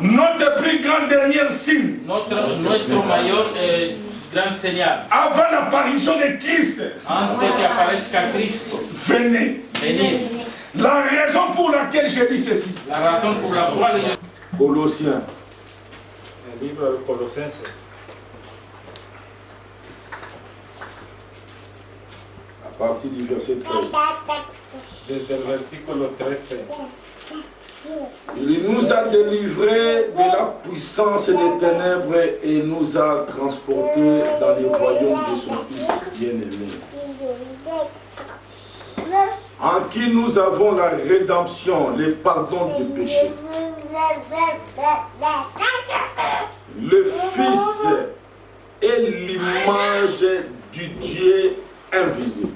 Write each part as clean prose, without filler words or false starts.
Notre plus grand dernier signe. Nuestro mayor gran señal. Avant l'apparition de Christ. Antes que aparezca Cristo. Venez. Venid. La raison pour laquelle je dis ceci. La razón por la cual yo... Colossiens. El libro de Colosenses. À partir du verset 13. Desde el versículo 13. Il nous a délivrés de la puissance des ténèbres et nous a transportés dans les royaumes de son Fils bien-aimé, en qui nous avons la rédemption, le pardon des péchés. Le Fils est l'image du Dieu invisible,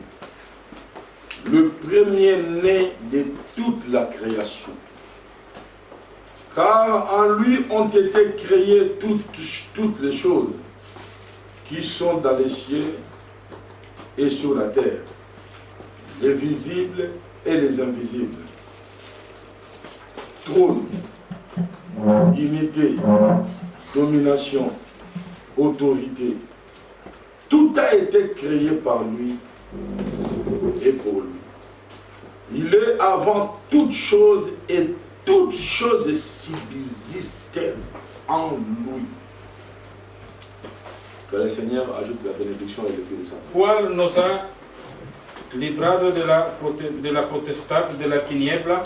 le premier-né de toute la création. Car en lui ont été créées toutes les choses qui sont dans les cieux et sur la terre, les visibles et les invisibles. Trône, dignité, domination, autorité, tout a été créé par lui et pour lui. Il est avant toute chose et toutes choses subsistent en lui. Que le Seigneur ajoute la bénédiction et le Dieu de sa part. Cual nos ha librado de la potestad de la tiniebla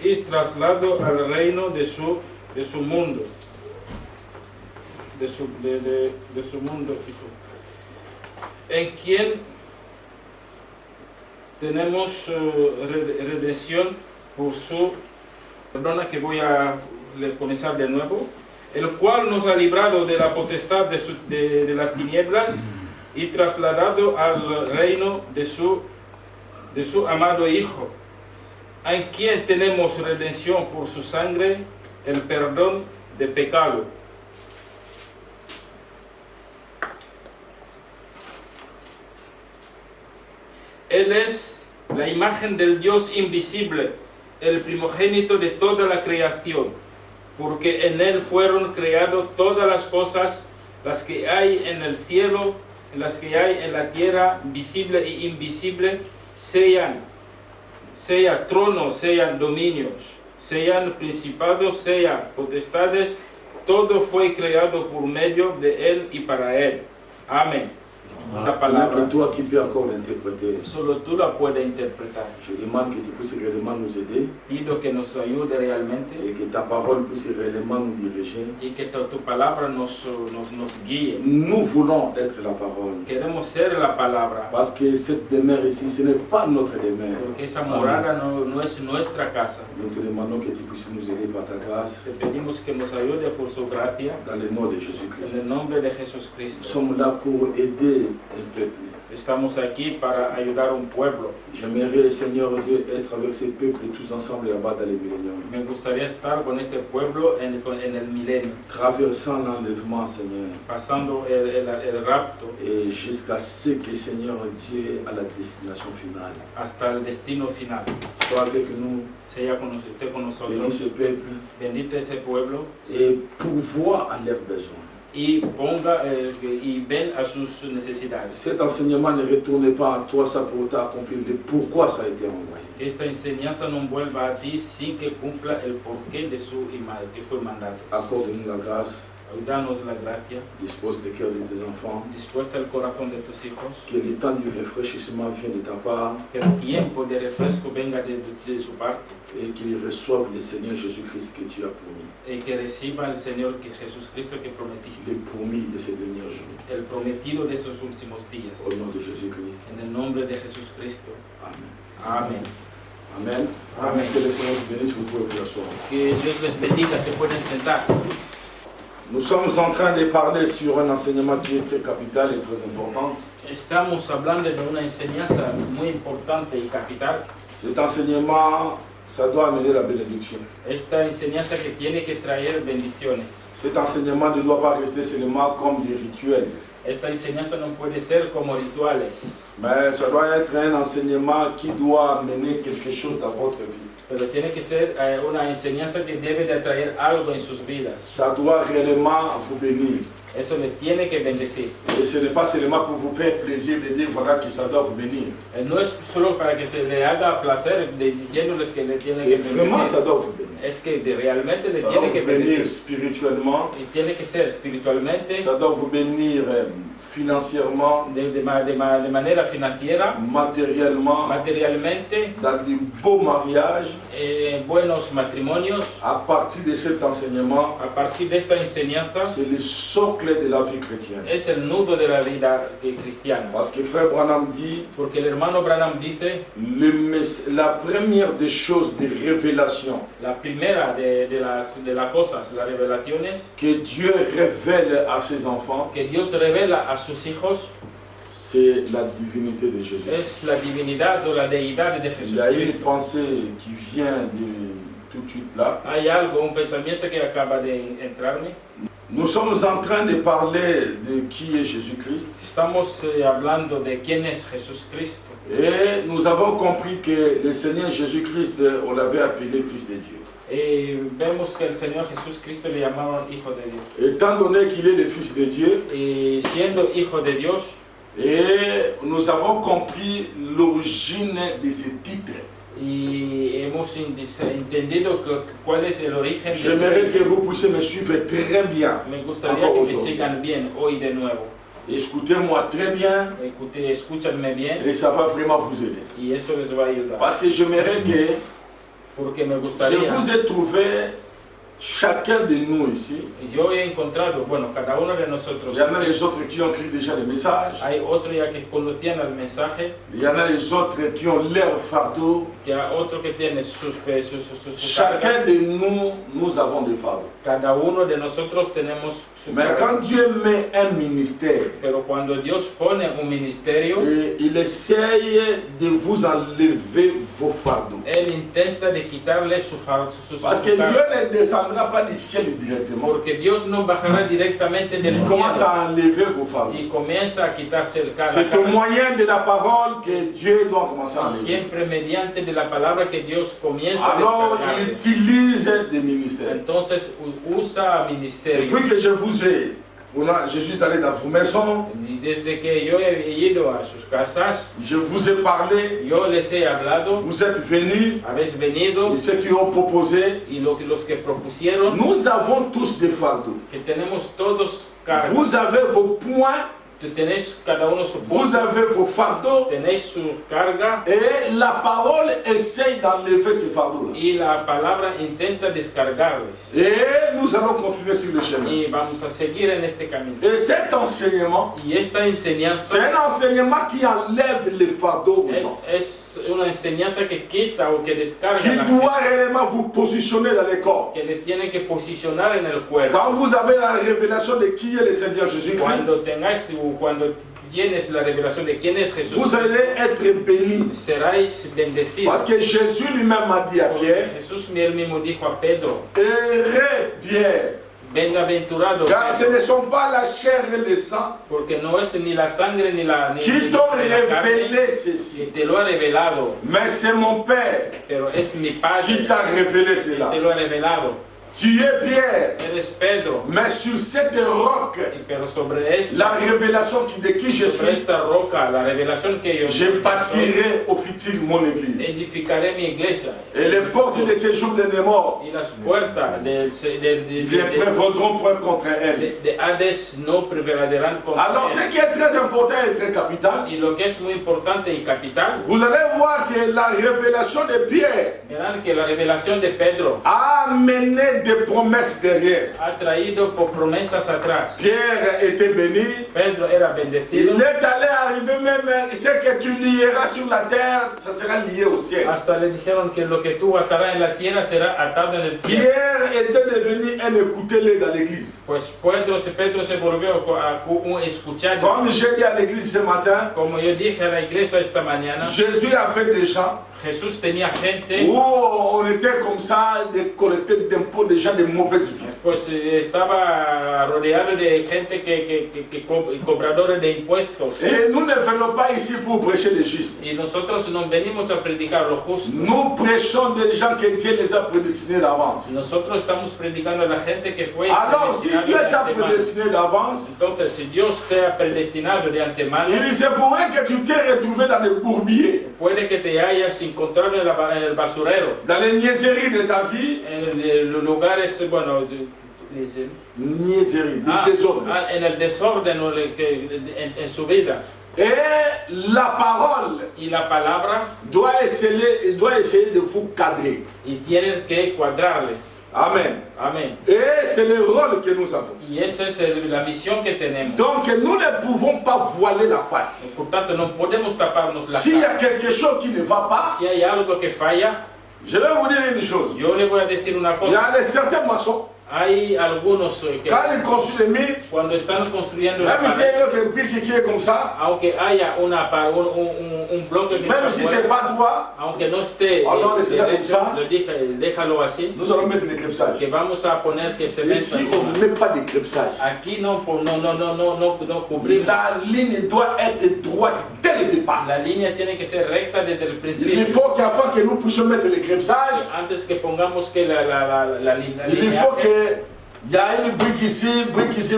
y trasladado al reino de su mundo. De su mundo. En quien tenemos redención por su, perdona que voy a comenzar de nuevo, el cual nos ha librado de la potestad de las tinieblas y trasladado al reino de su amado Hijo, en quien tenemos redención por su sangre, el perdón de pecado. Él es la imagen del Dios invisible, el primogénito de toda la creación, porque en él fueron creadas todas las cosas, las que hay en el cielo, las que hay en la tierra, visible e invisible, sean tronos, sean dominios, sean principados, sean potestades, todo fue creado por medio de él y para él. Amén. La palabra, toi qui peux encore l'interpréter. Solo tú la puedes interpretar. Je demande que tu puisses réellement nous aider. Pido que nos ayude realmente. Et que ta parole puisse réellement nous diriger. Y que tu palabra nos guíe. Nous voulons être la parole. Queremos ser la palabra. Parce que cette demeure ici, ce n'est pas notre demeure. Porque esa morada no es nuestra casa. Nous te demandons que tu puisses nous aider par ta grâce. Te pedimos que nos ayude por su gracia. Dans le nom de Jésus-Christ. En el nombre de Jesucristo. Nous sommes là pour aider un peuple. Estamos aquí para ayudar a un pueblo. J'aimerais, Seigneur Dieu, être avec ce peuple tous ensemble là-bas dans les milléniums. Me gustaría estar con este pueblo en el milenio. Traversant l'enlèvement, Seigneur. Pasando el rapto. Et jusqu'à ce que, Seigneur Dieu, à la destination finale. Hasta el destino final. Sois avec nous. Esté con nosotros. Bénis ce peuple. Bendite ese pueblo. Et pourvois à leurs besoins. Y ven a sus necesidades. Cet enseignement ne retourne pas à toi, ça pour t'accomplir le pourquoi ça a été envoyé. Esta enseñanza no vuelva a ti sin que cumpla el porqué de su que fue mandado. Accorde-nous la grâce. Danos la gracia. Dispose le cœur de tes enfants. Dispuesta el corazón de tus hijos. Que le temps du rafraîchissement vienne de ta part. Que el tiempo de refresco venga de su parte. Et qu'ils reçoivent le Seigneur Jésus-Christ que tu as promis. Y que reciba el Señor que Jesucristo que prometiste. Le promis de ces derniers jours. El prometido de esos últimos días. Au nom de Jésus-Christ. En el nombre de Jesucristo. Amen. Amen. Amen. Amen. Que le Seigneur vous bénisse, vous pouvez vous asseoir. Que Dios les bendiga, se pueden sentar. Nous sommes en train de parler sur un enseignement qui est très capital et très important. Estamos hablando de una enseñanza muy importante y capital. Cet enseignement, ça doit amener la bénédiction. Esta enseñanza que tiene que traer bendiciones. Cet enseignement ne doit pas rester seulement comme des rituels. Esta enseñanza no puede ser como rituales. Mais ça doit être un enseignement qui doit amener quelque chose dans votre vie. Pero tiene que ser una enseñanza que debe de atraer algo en sus vidas. Ça doit réellement vous bénir. Eso les tiene que bendecir. Et ce n'est pas seulement pour vous faire plaisir de dire voilà que ça doit vous bénir. No es solo para que se le haga placer diciéndoles que le tiene que C'est vraiment bendecir. ça doit vous bénir. Es que realmente le Ça doit tiene que vous bénir bendecir. spirituellement. Y tiene que ser espiritualmente, Ça doit vous bénir financièrement, de manera financiera, matériellement, materialmente, dans de beaux mariages. buenos matrimonios. À partir de cet enseignement, A partir de esta enseñanza c'est le socle de la vie chrétienne. es el nudo de la vida cristiana. Parce que frère Branham dit, Porque el hermano Branham dice, la première des choses de révélation la primera de las cosas, las revelaciones, que Dieu révèle à ses enfants, que Dios revela a sus hijos, c'est la divinité de Jésus. es la divinidad o la deidad de Il y a une Jesucristo. pensée qui vient de tout de suite là. Hay algo, un pensamiento que acaba de entrarme. Nous sommes en train de parler de qui est Jésus-Christ. Estamos hablando de quién es Jesucristo. Et nous avons compris que le Seigneur Jésus-Christ, on l'avait appelé Fils de Dieu. Y vemos que el Señor Jesucristo le llamaban Hijo de Dios. Étant donné qu'il est le Fils de Dieu, Y siendo Hijo de Dios, et nous avons compris l'origine de ce titre. y hemos entendido cuál es el origen J'aimerais de que vous puissiez me suivre très bien. Me gustaría Encore que me aujourd'hui. sigan bien hoy de nuevo. Écoutez-moi très bien Escúchanme bien et ça va vraiment vous aider. y eso les va a ayudar. Parce que j'aimerais que Porque me je gustaría, vous ai trouvé, chacun de nous ici. yo he encontrado, bueno, cada uno de Il nosotros, y en a les autres qui ont écrit déjà les messages. hay otro ya que conocían el mensaje, Il y en a les autres qui ont leur fardeau. que hay otro que tiene sus cargas. Chacun de nous, nous avons des fardeaux. Cada uno de nosotros tenemos su Mais carga. quand Dieu met un ministère, Pero cuando Dios pone un ministerio, et il essaye de vous enlever vos fardeaux. Él intenta de quitarle sus Parce que cargas. Dieu ne descendra pas du ciel directement. Porque Dios no bajará directamente del Il commence cielo à enlever vos fardeaux. y comienza a quitarse el carga. C'est au moyen de la parole que Dieu doit commencer à enlever. Siempre mediante de la palabra que Dios comienza a Alors il descargar. utilise des ministères. Entonces usa Et ministerios. puis que je vous ai, je suis allé dans vos maisons, Y desde que yo he ido a sus casas, je vous ai parlé, yo les he hablado, vous êtes venus, habéis venido, et ceux qui ont proposé, y los que propusieron, nous avons tous des fardeaux. que tenemos todos cargas. Vous avez vos points, Tenéis cada uno su vous punto, avez vos fardeaux, tenéis su carga, et la parole essaye d'enlever ces fardeaux-là. y la palabra intenta descargarles. Et nous allons continuer sur le chemin. Y vamos a seguir en este camino. Et cet enseignement, Y esta c'est enseñanza un enseignement qui enlève les fardeaux aux gens. es una enseñanza que quita o que descarga Qui la doit gente, réellement vous positionner dans les corps. que le tiene que posicionar en el cuerpo. Quand vous avez la révélation de qui est le Seigneur Jésus-Christ, Cuando tienes la revelación de quién es Jesús, vous allez être bénis. seráis bendecidos. Parce que Jésus lui-même a dit à Porque Pierre, Jesús él mismo dijo a Pedro, heureux Pierre, bienaventurado, car ce ne sont pas la chair et le sang porque no es ni la sangre ni la qui t'ont ni la carne révélé que ceci, te lo ha revelado, mais c'est mon Père pero es mi Padre qui t'a révélé que cela. te lo ha revelado. Tu es Pierre, Eres Pedro, mais sur cette roque, pero sobre la esta, révélation de qui je sobre suis, esta roca, la revelación que yo je soy, bâtirai au futur mon église. edificaré mi iglesia. Et les portes de séjour des morts Y las puertas ne prévaudront point contre elle. de Hades no prevalecerán contra Alors, ce él. qui est très important et très capital, Y lo que es muy importante y capital, vous allez voir que la révélation de Pierre verán que la revelación de Pedro a amené des promesses derrière. ha traído por promesas atrás. Pierre était béni. Pedro era Il bendecido, est allé arriver même, ce que tu lieras sur la terre, ça sera lié au ciel. hasta le dijeron que lo que tú atarás en la tierra será atado en el cielo. Pierre était devenu un écouté-le dans l'église. Pues Pedro se volvió a un escuchar. Comme j'ai dit à l'église ce matin, Como yo dije a la iglesia esta mañana, Jésus avait des gens Jesús tenía gente, où on était comme ça, des collecteurs d'impôts, des gens de mauvaise vie. pues estaba rodeado de gente cobradores de impuestos. Et nous ne venons pas ici pour prêcher les justes. Y nosotros no venimos a predicar lo justo. Nous prêchons des gens que Dieu les a prédestinés d'avance. Nosotros estamos predicando a la gente que fue Alors, si predestinado Dieu de t'a antemano. prédestiné d'avance, Entonces, si Dios te ha predestinado de antemano, il se pourrait que tu t'es retrouvé dans les bourbiers, puede que te hayas encontrado en el basurero, dans les niaiseries de ta vie, en los lugares, bueno, niaiseries, des désordres. en el desorden o en su vida. Et la parole Y la palabra, doit essayer de vous cadrer. y tienes que cuadrarle. Amen. Amén. Et c'est le rôle que nous avons. Y esa es la misión que tenemos. Donc nous ne pouvons pas voiler la face. Por tanto, no podemos taparnos la S'il y a cara. quelque chose qui ne va pas, Si hay algo que falla, je vais vous dire une chose. yo le voy a decir una Il y cosa. a certains maçons, Hay algunos que quand ils construisent les murs, cuando están construyendo la même si pared, c'est notre brique qui est comme ça, aunque haya un bloque que même está si fuera, c'est pas droit, aunque no esté Alors, laissez ça comme derecho, ça. déjalo así, nous allons mettre les clepsages. que vamos a poner que se meta Ici, on encima. ne met pas de clepsages. Aquí no cubrimos. La ligne doit être droite dès le départ. La línea tiene que ser recta desde el Il principio. faut qu'avant que nous puissions mettre les clepsages, Antes que pongamos que la il línea, faut qu'il y a une brique ici,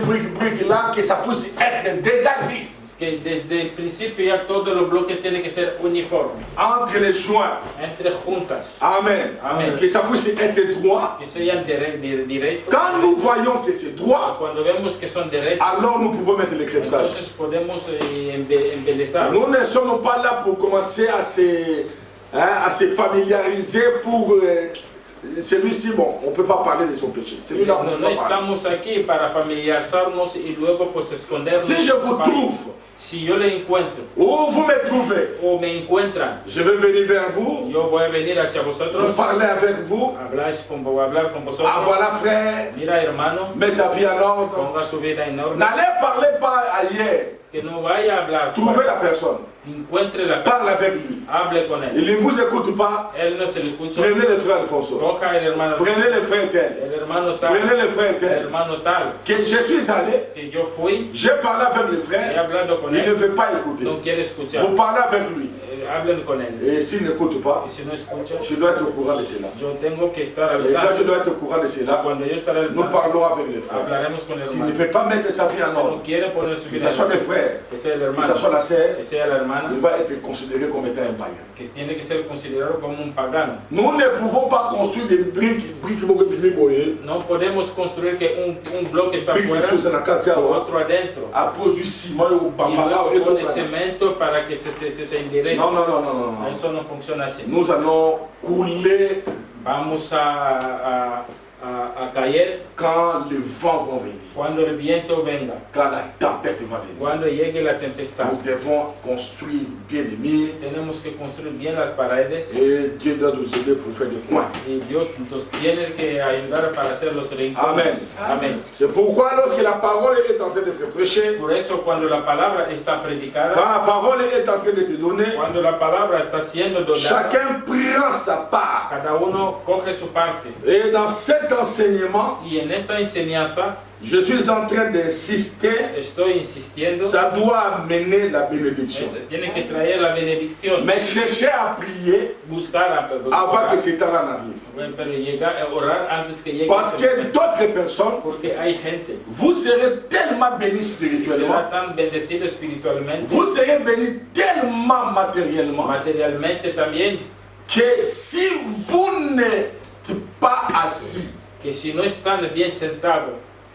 brique là, que ça puisse être déjà lisse. que desde el principio ya todos los bloques tienen que ser uniformes, Entre les joints. entre juntas, Amen. Amen. Que ça puisse être droit. que sean directos. Quand nous voyons que c'est droit, Cuando vemos que son derechos, alors nous pouvons mettre les clepsages. entonces podemos embelletar. Nous ne sommes pas là pour commencer à se familiariser pour celui-ci. Bon, on ne peut pas parler de son péché. Celui-là, on ne No peut pas parler. estamos aquí para familiarizarnos y luego pues escondernos. Si je vous trouve, Si yo le encuentro où vous me trouvez, o me encuentran, je vais venir vers vous, yo voy a venir hacia vous vosotros, parler avec vous. voy a hablar con Ah vosotros. voilà frère, Mira hermano, mets ta vie en ordre. ponga su vida en orden, N'allez parler pas ailleurs. que no vaya a hablar, Trouvez la personne, encuentre la parle avec lui. hable con él. Il ne vous écoute pas, Él no te lo escucha, prenez le frère Alfonso, toca el hermano, prenez le frère tel, el hermano tal, prenez le frère el tel. hermano tal, Que je suis allé, que yo fui, j'ai parlé avec le he frère, hablado con il ne él, veut pas écouter. no quiere escuchar, Vous parlez avec lui. hablen con él. Et s'il n'écoute pas, Y si no escucha, je dois être au courant de cela. yo tengo que estar al Et quand je tanto. dois être au courant de cela, Cuando yo estaré al nous tanto, parlons avec le frère. hablaremos con el S'il ne hermano. veut pas mettre sa vie en Si no ordre, quiere poner su que vida ce soit en le orden, frère, que sea el que ce hermano, soit la sœur, que sea la hermana, il va être considéré comme étant un païen. que tiene que ser considerado como un pagano. Nous ne pouvons pas construire des briques boyées, No podemos construir que un bloque está briques afuera choses dans la carte y otro adentro. à cause du ciment ou Y bambala luego et pone tout. cemento para que se enderece. Non, non, non, non, non, non. Eso no funciona así. Nous allons couler Vamos a caer quand les vents vont venir, cuando el viento venga, quand la tempête va venir. cuando llegue la tempestad. Nous devons construire bien les murs Tenemos que construir bien las paredes et Dieu doit nous aider pour faire des coins. y Dios nos tiene que ayudar para hacer los rincones. Amen. Amén. C'est pourquoi lorsque la parole est en train d'être prêchée, Por eso cuando la palabra está predicada, quand la parole est en train de te donner, cuando la palabra está siendo donada, chacun prend sa part. cada uno coge su parte. Et dans cet enseignement, Y en esta enseñanza je suis en train d'insister, estoy insistiendo, ça doit amener la bénédiction. tiene que traer la benedicción, Mais cherchez à prier buscar avant que cet temps arrive. pero llegar a orar antes que llegue. Parce ese que momento. d'autres personnes, Porque hay gente vous serez tellement bénis que spirituellement, será tan bendecida espiritualmente, vous serez bénis tellement matériellement, materialmente también, que si vous n'êtes pas assis, que si no están bien sentados,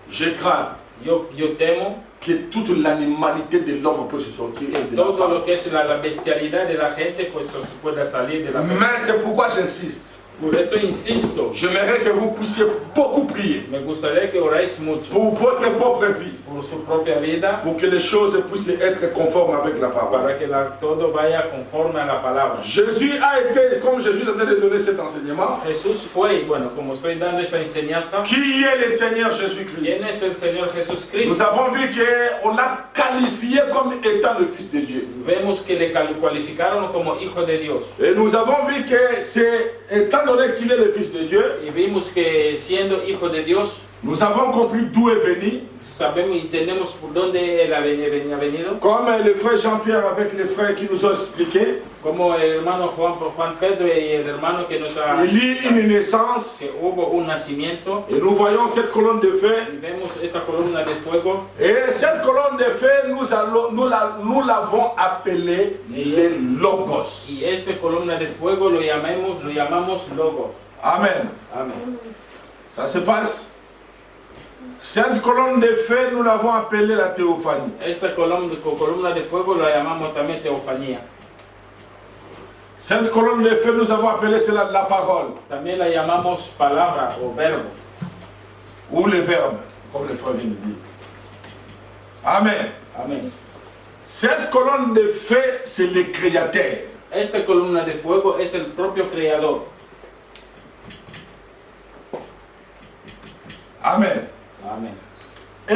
je crains yo temo que toute l'animalité de l'homme peut se sortir. que de la todo femme. lo que es la bestialidad de la gente pues se pueda salir de la persona. Mais c'est pourquoi j'insiste. Por eso insisto, J'aimerais que vous puissiez beaucoup prier me gustaría que oráis mucho pour votre propre vie, por su propia vida, pour que les choses puissent être conformes avec la parole. para que todo vaya conforme a la palabra. Jésus a été, comme Jésus est en train de donner cet enseignement, Jesús fue, bueno, como estoy dando esta enseñanza, qui est le Seigneur Jésus-Christ. ¿quién es el Señor Nous Jesucristo? avons vu qu'on l'a qualifié comme étant le Fils de Dieu. Vemos que le cualificaron como hijo de Dios. Et nous avons vu que c'est, étant donné qu'il est le Fils de Dieu, Y vimos que siendo hijo de Dios, nous avons compris d'où est venu, sabemos y tenemos por dónde él venía venido. comme le frère Jean-Pierre avec les frères qui nous ont expliqué. Como el hermano Juan Pedro y el hermano que nos ha Il y a une naissance, que hubo un nacimiento et nous voyons cette colonne de feu. y vemos esta columna de fuego Et cette colonne de feu, nous l'avons appelée les Logos. y esta columna de fuego lo llamamos Logos. Amen. Amén. Ça se passe. Cette colonne de feu, nous l'avons appelée la théophanie. Esta columna de fuego la llamamos también teofanía. Cette colonne de feu, nous avons appelé cela la parole, También la llamamos palabra o verbo ou le verbe, comme les frères viennent de dire. Amen. Amén. Cette colonne de feu, c'est le Créateur. Esta columna de fuego es el propio creador. Amen. Amén. Et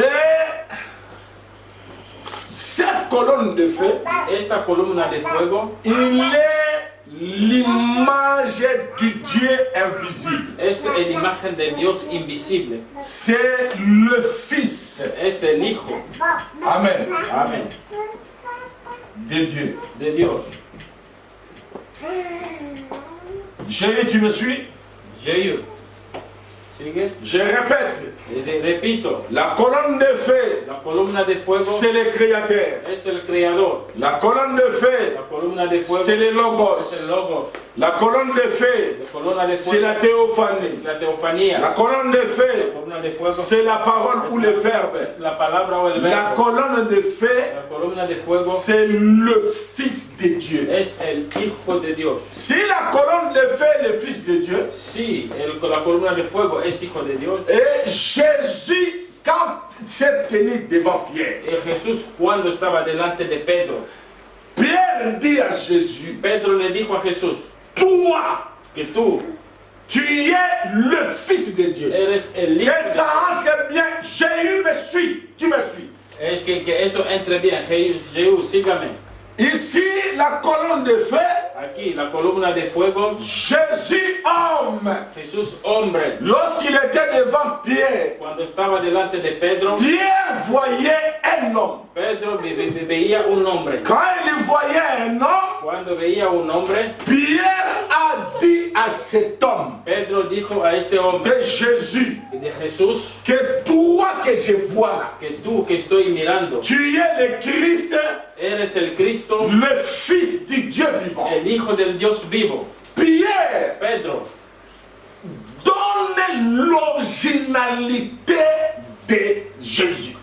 cette colonne de feu, Esta columna de fuego il est l'image du Dieu invisible. es la imagen de Dios invisible. C'est le Fils. Es el Hijo. Amen. Amén. De Dieu. De Dios. Tu me suis? Jésus. Sigue. Je répète. Repito, La colonne de feu, la columna de fuego c'est le Créateur. es el creador. La colonne de feu, La columna de fuego c'est le es el Logos. Logos. La colonne de feu, La columna de c'est fuego la théophanie. es la teofanía. La colonne de La feu, columna de fuego c'est la parole ou le verbe. es la palabra o el La verbo. colonne de feu, La columna de fuego c'est le Fils de Dieu. es el Hijo de Dios. Si la colonne de feu est le Fils de Dieu, Sí, la columna de fuego es Hijo de Dios. et Jésus, quand il s'est tenu devant Pierre, Y Jesús cuando estaba delante de Pedro, Pierre dit à Jésus, Pedro le dijo a Jesús toi, que tú tu es le Fils de Dieu. eres el Hijo Que de ça Dios. entre bien, Jésus me suit, tu me suis. Que eso entre bien. Jesús, sígame. Ici, la colonne de feu, Aquí, la columna de fuego, Jésus homme. Jesús hombre. Lorsqu'il était devant Pierre, Cuando estaba delante de Pedro, Pierre voyait un homme. Pedro veía un hombre. Quand il voyait un homme, Cuando veía un hombre, Pierre a dit à cet homme Pedro dijo a este hombre de Jésus, de Jesús, que toi que je vois là, que tú que estoy mirando, tu es le Christ, eres el Cristo, le Fils du Dieu vivant. el Hijo del Dios vivo. Pierre Pedro donne l'originalité de Jésus.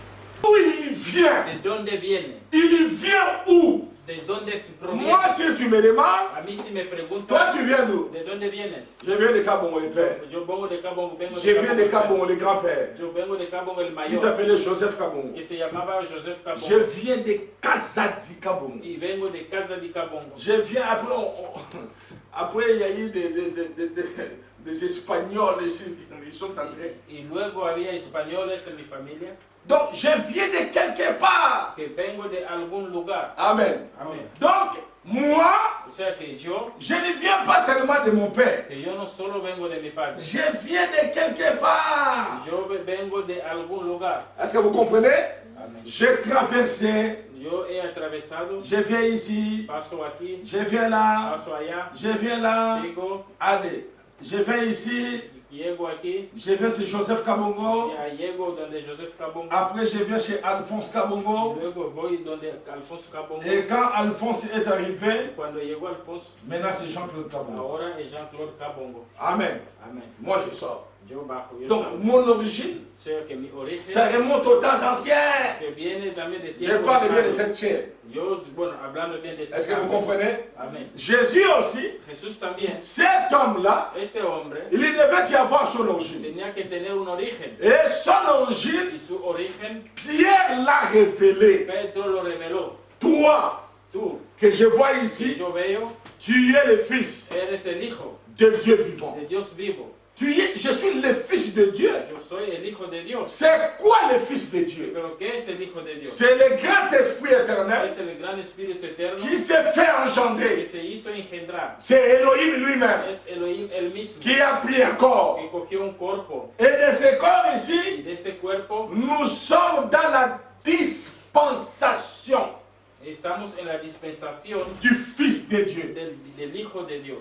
D'où il vient? ¿De dónde viene? Il vient où? ¿De dónde proviene? Moi, si tu me demandes, A mí si me preguntan, toi tu viens d'où? ¿de dónde vienes? Je viens de Cabon, le père. Yo vengo de Cabo, vengo Je viens de Cabo, Cabon, le grand-père, yo vengo de Cabo el qui mayor, s'appelait Joseph Cabon. que se llamaba Joseph Cabo. Je viens de Kazadi Cabon. Y vengo de Casa de Cabongo. Je viens après, après il y a eu des Espagnols ici, ils sont entrés. Y luego había españoles en mi familia, Donc je viens de quelque part. que vengo de algún lugar. Amen. Amén. Donc moi, O sea que yo je ne viens pas seulement de mon père. no solo vengo de mi padre, Je viens de quelque part. yo vengo de algún lugar. Est-ce que vous comprenez? Amén. J'ai traversé, Yo he atravesado, je viens ici, paso aquí, je viens là, paso allá, je viens là. sigo, Allez, je viens ici, llego aquí, je viens chez Joseph Kabongo. ya llego donde Joseph Cabongo, Après, je viens chez Alphonse Kabongo. luego voy donde Alfonso Cabongo. Et quand Alphonse est arrivé, Cuando llegó Alfonso, maintenant c'est Jean-Claude Kabongo. ahora es Jean-Claude Cabongo. Amen. Amén. Moi je sors. Yo bajo, yo Donc, salgo. mon origine, O sea que mi origen ça remonte aux temps anciens. que viene también de Je tiempo parle bien de lejano. cette chair. Yo, bueno, hablando bien de esta Est-ce que vous carne. comprenez? Amén. Jésus aussi, Jesús también, cet homme-là, este hombre, il devait y avoir son origine. tenía que tener un origen. Et son origine, Y su origen, Pierre l'a révélé. Pedro lo reveló. Toi, Tú, que je vois que ici, yo veo, tu es le fils eres el hijo de Dieu vivant. de Dios vivo. Je suis le fils de Dieu. Yo soy el hijo de Dios. C'est quoi le fils de Dieu? Pero ¿qué es el hijo de Dios? C'est le grand esprit éternel Es el gran Espíritu Eterno qui s'est fait que engendrer. se hizo engendrar. C'est Elohim lui-même Es Elohim el mismo qui a pris un corps. que cogió un cuerpo. Et de ce corps Y ici, de este cuerpo nous sommes dans la dispensation estamos en la dispensación du Fils de Dieu. del Hijo de Dios.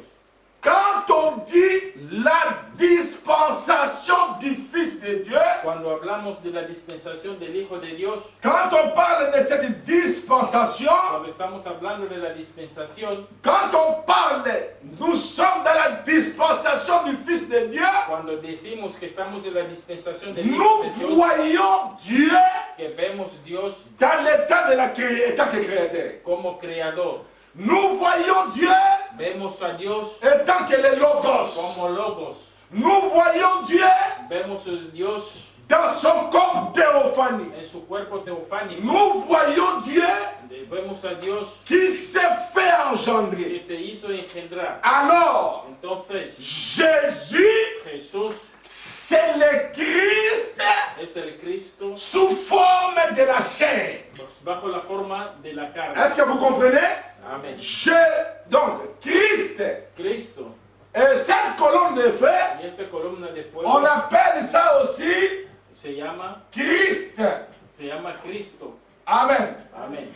Quand on dit la dispensation du Fils de Dieu, Cuando hablamos de la dispensación del Hijo de Dios, quand on parle de cette dispensation, cuando estamos hablando de la dispensación, quand on parle, nous sommes dans la dispensation du Fils de Dieu, cuando decimos que estamos en la dispensación del Hijo nous de Dios, voyons Dieu que vemos Dios dans l'état de la état de créateur. como creador, Nous voyons Dieu vemos a Dios étant que le Logos. como Logos, Nous voyons Dieu vemos a Dios dans son corps théophanie. en su cuerpo teofánico, Nous voyons Dieu vemos a Dios qui s'est fait que engendrer. se hizo engendrar. Alors, Entonces, Jésus, Jesús c'est le Christ es el Cristo sous forme de la chair. bajo la forma de la carne. Est-ce que vous comprenez? Amén. Donc, Christ, Cristo et cette colonne de feu, y esta columna de fuego on appelle ça aussi se llama Christ. Cristo. Amen. Amén.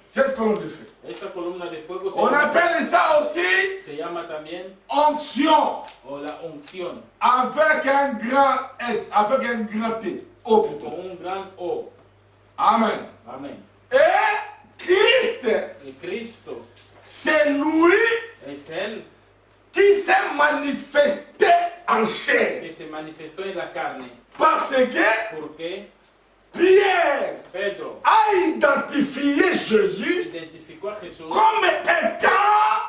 Cette colonne de feu. Esta columna de fuego se On llama, appelle ça aussi se llama también onction, o la unción, avec un grand S, avec un grand T. O con plutôt. un gran O. Amen. Amén. Et Christ, El Cristo c'est lui es Él qui s'est manifesté en chair. que se manifestó en la carne. Parce que Porque Pierre Pedro a identifié Jésus identificó a Jesús comme étant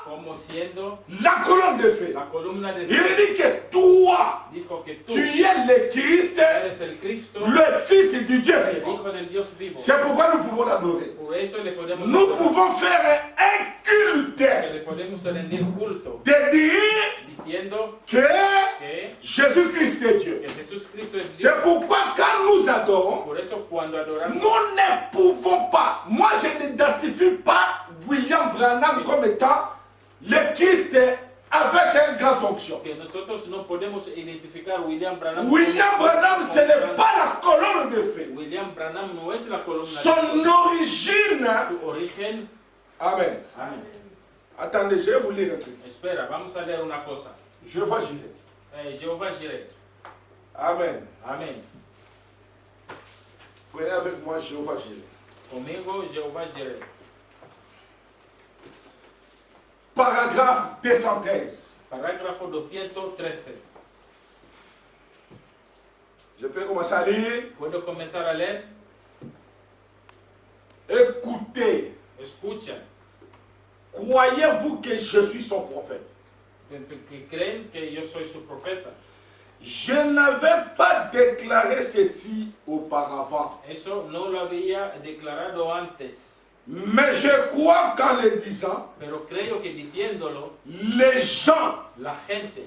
como siendo la colonne de feu. la columna de Il fuego. dit que toi, Dijo que tú tu es le Christ, eres el Cristo, le Fils du Dieu el vivant. Hijo del Dios vivo. C'est pourquoi nous pouvons l'adorer. Por eso le podemos Nous adorar, pouvons faire un culte que le podemos rendir culto, de dire diciendo que que Jésus-Christ est Dieu. Jesús Cristo es Dios. C'est pourquoi quand nous adorons, Por eso cuando adoramos, nous ne pouvons pas, moi je n'identifie pas William Branham comme étant le Christ avec un grand onction. que nosotros no podemos identificar a William Branham. William como- Branham, como ce n'est gran- pas la colonne de feu. William Branham no es la columna de Son fuego. origine. Su origen. Amen. Amén. Attendez, je vais vous lire un truc. Espera, vamos a leer una cosa. Jéhovah Jireh. Jehová Jireh. Amen. Amén. Prenez avec moi Jéhovah Jireh. Conmigo, Jehová Jireh. Paragraphe 213. Parágrafo 213. Je peux commencer à lire. ¿Puedo comenzar a leer? Écoutez, Escucha. croyez-vous que je suis son prophète? Que creen que yo soy su profeta. Je n'avais pas déclaré ceci auparavant, Eso no lo había declarado antes. mais je crois qu'en le disant, Pero creo que diciéndolo, les gens la gente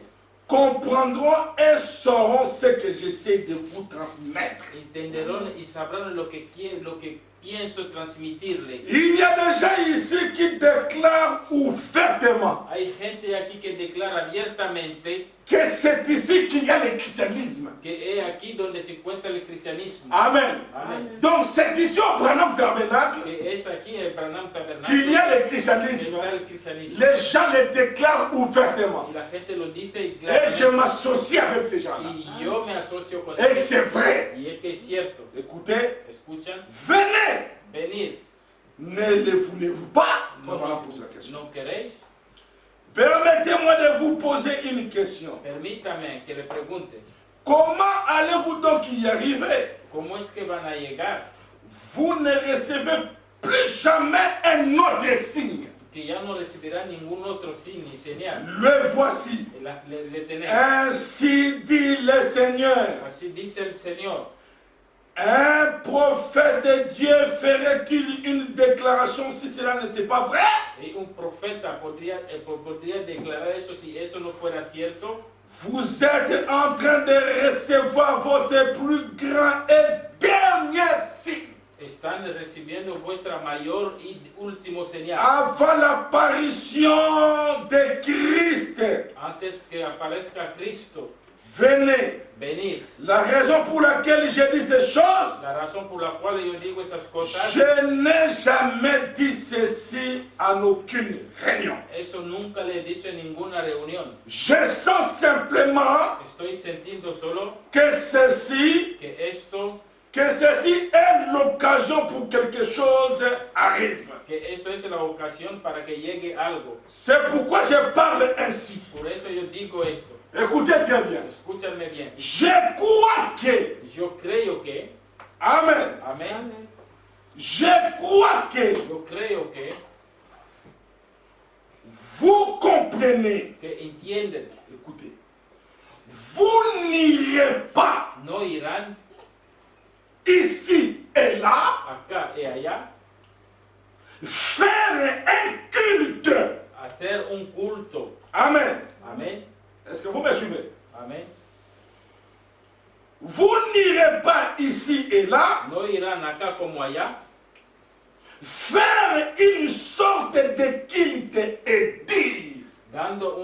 comprendront et sauront ce que j'essaie de vous transmettre. entenderán y sabrán lo que pienso transmitirle. Il y a des gens ici qui déclarent ouvertement Hay gente aquí que declara abiertamente que c'est ici qu'il y a le christianisme. que es aquí donde se encuentra el cristianismo. Amen. Amén. Donc c'est ici au Branham Tabernacle Que es aquí en el Branham qu'il Tabernacle y a le que christianisme. está el cristianismo. Les gens le déclarent ouvertement. Y la gente lo dice y Et je claramente. m'associe avec ces gens-là. Y yo me asocio con Et ellos. c'est vrai. Y es que es cierto. Écoutez, Escuchan, venez. venir. Ne le voulez-vous pas? Voilà, pose la question. ¿No queréis? Permettez-moi de vous poser une question. Permítame que le pregunte. Comment allez-vous donc y arriver? ¿Cómo es que van a llegar? Vous ne recevez plus jamais un autre signe. Que ya no recibirá ningún otro signo ni señal. Le voici. Le tenemos. Ainsi dit le Seigneur. Así dice el Señor. Un prophète de Dieu ferait-il une déclaration si cela n'était pas vrai? Y un profeta podría declarar eso si eso no fuera cierto. Vous êtes en train de recevoir votre plus grand et dernier signe. Están recibiendo vuestra mayor y último señal. Avant l'apparition de Christ. Antes que aparezca Cristo, Venez. venid. La raison pour laquelle je dis ces choses, La razón por la cual yo digo esas cosas, je n'ai jamais dit ceci en aucune réunion. eso nunca le he dicho en ninguna reunión. Je sens simplement Estoy sintiendo solo que ceci est l'occasion pour quelque chose arrive. que esto es la ocasión para que llegue algo. C'est pourquoi je parle ainsi. Por eso yo digo esto. Écoutez très bien. Escúchame bien. Je crois que, Yo creo que, amen, amén, je crois que yo creo que vous comprenez, entienden, écoutez, vous n'irez pas no irán ici et là acá y allá faire un culte. a hacer un culto. Amen. Amén, Est-ce que vous me suivez? amén. Vous n'irez pas ici et là No irán acá como allá faire une sorte de culte et dire, dando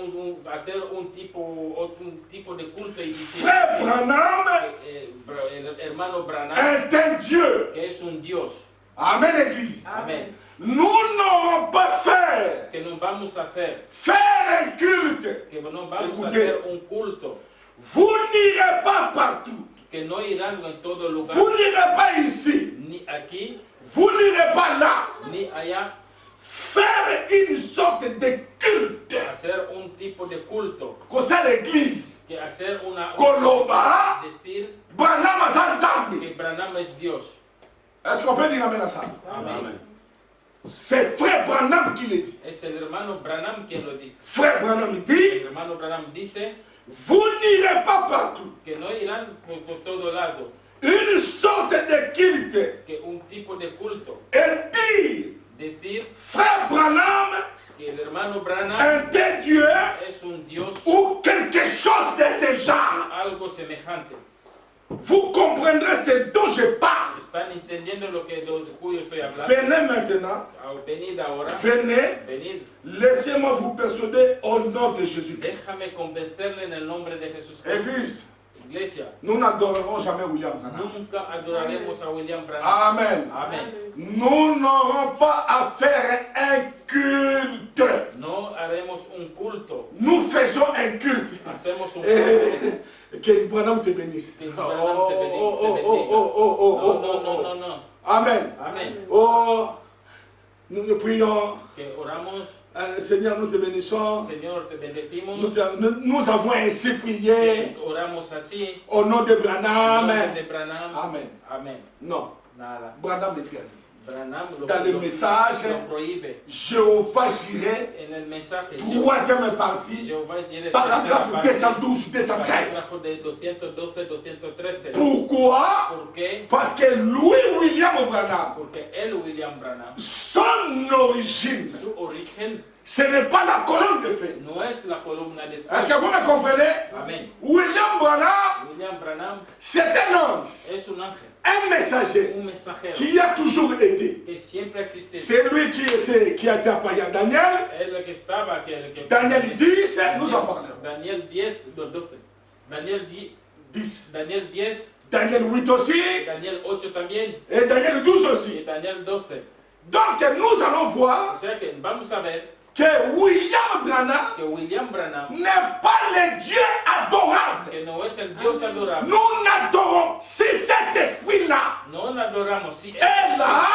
hacer un tipo de culto y decir, Frère Branham el hermano Branham, est un Dieu. que es un Dios. Amen, Église. Amén. Nous n'aurons pas faire Que nos vamos a hacer, un culte. que no vamos a Écoutez. hacer un culto, Vous n'irez pas partout. que no irán en todo lugar, Vous n'irez pas ici. ni aquí, Vous n'irez pas là. ni allá, Faire une sorte de culte. hacer un tipo de culto, Comme ça, l'Église. que hacer Koloba. decir Branham Azanzambi. que Branham es Dios. Est-ce qu'on peut dire amen à ça? Amén. C'est Frère Branham qui le dit. Es el hermano Branham quien lo dice. Frère Branham El dit, hermano Branham dice vous n'irez pas partout. que no irán por todo lado, Une sorte de culte. que un tipo de culto, Et dire, decir Frère Branham que el hermano Branham est Dieu es un Dios ou quelque chose de ce genre. algo semejante. Vous comprendrez ce dont je parle. ¿Están entendiendo lo de cuyo estoy hablando? Venez maintenant. Venid ahora, Venez. venid, Laissez-moi vous persuader au nom de Jésus. déjame convencerle en el nombre de Jesucristo. Église, Iglesia, nous n'adorerons jamais William Branham. nunca adoraremos a William Branham. Amen. Amén. Nous n'aurons pas à faire un culte. No haremos un culto, Nous faisons un culte. hacemos un Et culto. que Branham te bénisse. Que Oh, Branham te bendiga, oh, te oh, bendiga. oh, oh, oh, oh, No, no, no, oh, no, oh. no. Amen. Amén. Oh, nous prions. Que oramos, Seigneur, nous te bénissons. Señor, te bendecimos. Nous avons ainsi prié Oramos así. au nom de En Branham. nombre de Branham. Amen. Amén. Non, Nada. Branham interdit. Branham Dans le message, lo prohíbe. Jéhovah Jireh, En el mensaje, troisième partie, Jehová Jireh, paragraphe tercera parte, 212, 213. parágrafo de 212, 213. Pourquoi? ¿Por qué? Parce que Louis William Branham, Porque él, William Branham, son origine, su origen ce n'est pas la colonne de feu. no es la columna de Est-ce fuego. que vous me comprenez? Amén. William Branham, William Branham c'est un ange, es un ángel, un messager un mensajero qui a toujours été. que siempre ha existido. C'est lui qui a été appelé à Daniel. El que estaba, que Daniel 10, nous en parlons. Daniel 10, 12. Daniel 10. Daniel 10, Daniel 8 aussi. Daniel 8 también, Et Daniel 12 y aussi. Daniel 12. Donc nous allons O voir sea que vamos a ver que William Branham que William Branham, n'est pas le Dieu adorable. que no es el Dios adorable, Nous n'adorons, c'est cet esprit-là no lo adoramos. Si est là,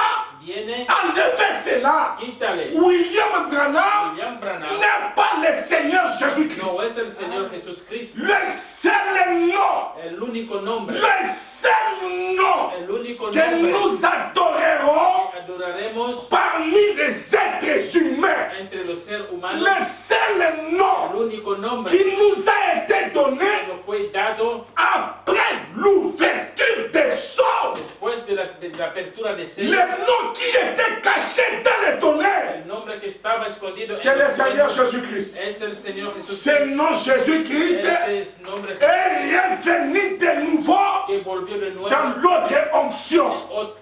viene, enlevez cela. quítale. William Branham William Branham n'est pas le Seigneur Jésus-Christ. no es el Señor Jesucristo, Le seul nom, el único nombre, le seul nom el único que nombre nous adorerons que adoraremos parmi les êtres humains. entre los seres humanos, Le seul el nom único nombre qui nous a été donné que nos fue dado après l'ouverture des sceaux. después de la apertura de Le sellos, nom qui était caché dans les tonnerres, el nombre que estaba escondido c'est en le los Seigneur sueños, Jésus-Christ. es el Señor Jesús. Ce nom Jésus-Christ Este nombre est revenu de nouveau que volvió de nuevo dans l'autre onction.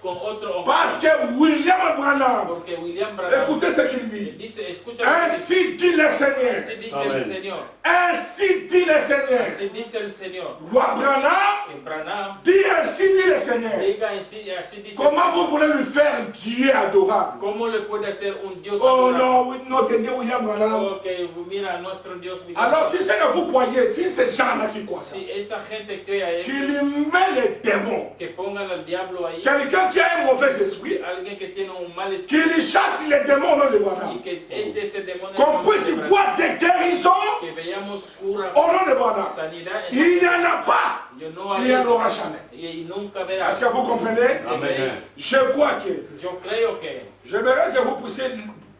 con otro Parce hombre. que William Branham, Porque William Branham écoutez ce qu'il dit. dice, escucha lo que dice. Ainsi dit le Seigneur. Así dice Amén. el Señor. Ainsi dit le Seigneur. Así dice el Señor. Roi Branham Que Branham dit ainsi dit le Seigneur. diga así dice el Comment vous Señor. voulez lui faire Dieu adorable? ¿Cómo le puede hacer un Dios Oh adorable? non, oui, notre Dieu William Branham. Porque mira, nuestro Dios. William Alors Branham. si c'est que vous croyez, si ces gens-là qui croient ça, Si esa gente crea eso, qui lui met les démons, que pongan al diablo ahí, quelqu'un qui a un mauvais esprit, alguien que tiene un mal qui espíritu lui chasse les démons au nom de y Branham, que eche ese demonio, qu'on puisse voir des guérisons que veamos cura, au nom de Branham. sanidad. Il n'y en a pas, Yo no il n'y en hay, aura jamais. y nunca verás. Est-ce que vous comprenez? Amen. Je crois que Yo creo que j'aimerais que vous puissiez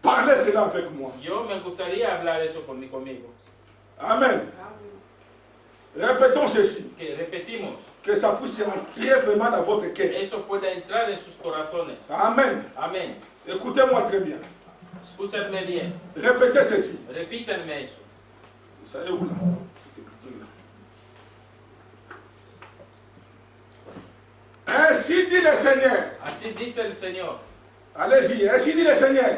parler cela avec moi. yo me gustaría hablar eso conmigo. Amen. Répétons ceci, Que repetimos, que ça puisse entrer vraiment dans votre cœur. eso pueda entrar en sus corazones. Amen. Amén. Écoutez-moi très bien. Escúchame bien, Répétez ceci. repítanme eso. Vous savez où là? Ainsi dit le Seigneur. Así dice el Señor. Allez-y, ainsi dit le Seigneur.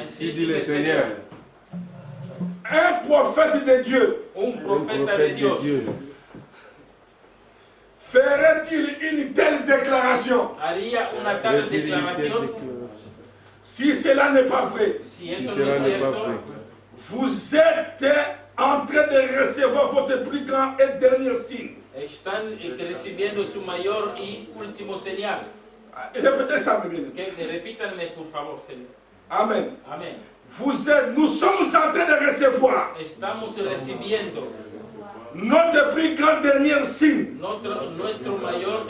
Así dit le Seigneur. Un prophète de Dieu Un Le profeta de Dios ferait-il une telle déclaration? haría una tal declaración. Si cela n'est pas vrai, Si eso no cela es n'est pas cierto, vrai. vous êtes en train de recevoir votre plus grand et dernier signe. están recibiendo su mayor y último señal. Répétez ça, mes bien-aimés. Que repítanme por favor, Señor. Amen. Amén. Nous sommes en train de recevoir Estamos recibiendo notre plus grand dernier signe nuestro mayor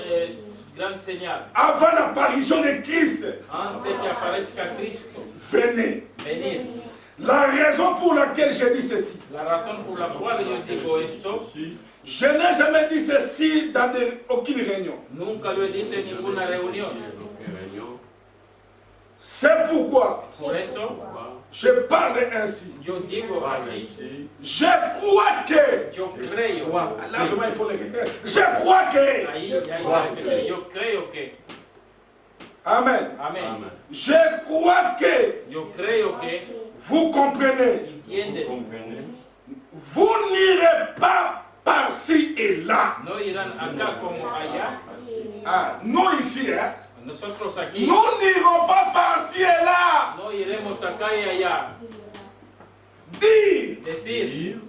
gran señal. avant l'apparition de Christ. Antes que aparezca Cristo, Venez. venir. La raison pour laquelle je dis ceci, La razón por la cual yo digo esto, je n'ai jamais dit ceci dans aucune réunion. nunca lo he dicho en ninguna reunión. C'est pourquoi Por eso, je parle ainsi. yo digo así. Je crois que. Yo creo. Là, vraiment, il faut le. Je crois que. Ahí, yo creo que. Amen. Amén. Je crois que. Yo creo que. Vous comprenez. Entienden. Vous n'irez pas par-ci et là. No irán acá como allá. Ah, nous ici, hein. Nosotros aquí. Nous n'irons pas par-ci et là. No iremos acá y allá. Dire Decir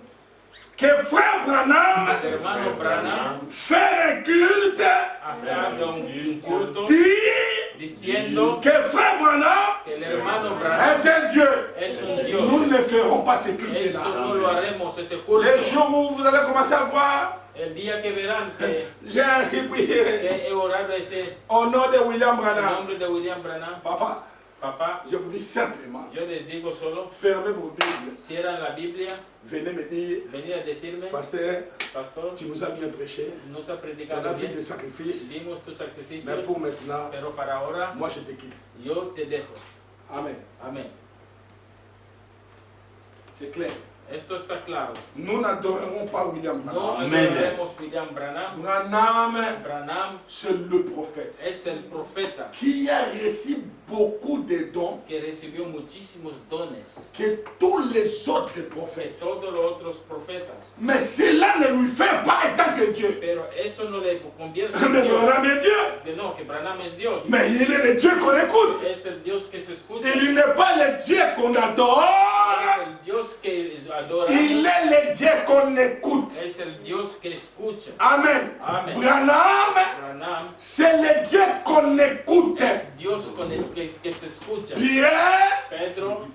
que frère Branham que el hermano Branham fait un culte. haga un culto Dire diciendo que frère Branham que el hermano Branham est un Dieu. es un Dios. Nous ne ferons pas ce Eso culte-là. no lo haremos, ese culto. Les jours où vous allez commencer à voir, El día que verán que j'ai ainsi prié he orado ese au nom de William Branham. nombre de William Branham. Papa, Papá, je vous dis simplement, yo les digo solo, fermez vos Bibles. cierran la Biblia, Venez me dire, venir a decirme, pasteur, pastor, tu nous as bien prêché. nos ha On predicado a vu bien, des sacrifices. vimos tus Mais sacrificios, pour maintenant, pero para ahora moi je te quitte. yo te dejo. Amen. Amén. C'est clair. Esto está claro. Nous n'adorerons pas William No Branham. adoraremos William Branham. Branham, Branham c'est le prophète es el profeta qui a reçu beaucoup de dons que recibió muchísimos dones que tous les autres de prophètes. todos los otros profetas. Mais cela ne lui fait pas étant que Dieu. Pero eso no le convierte en Mais Dios. Branham est Dieu. De no, que Branham es Dios. Mais il est le Dieu qu'on écoute. Es el Dios que se escucha. Il n'est pas le Dieu qu'on Es adore. el Dios que adora. Il est le Dieu qu'on écoute. es el Dios que escucha. Amen. Amen. Branham, Branham c'est le Dieu qu'on écoute. es Dios que se escucha. Pierre Pedro,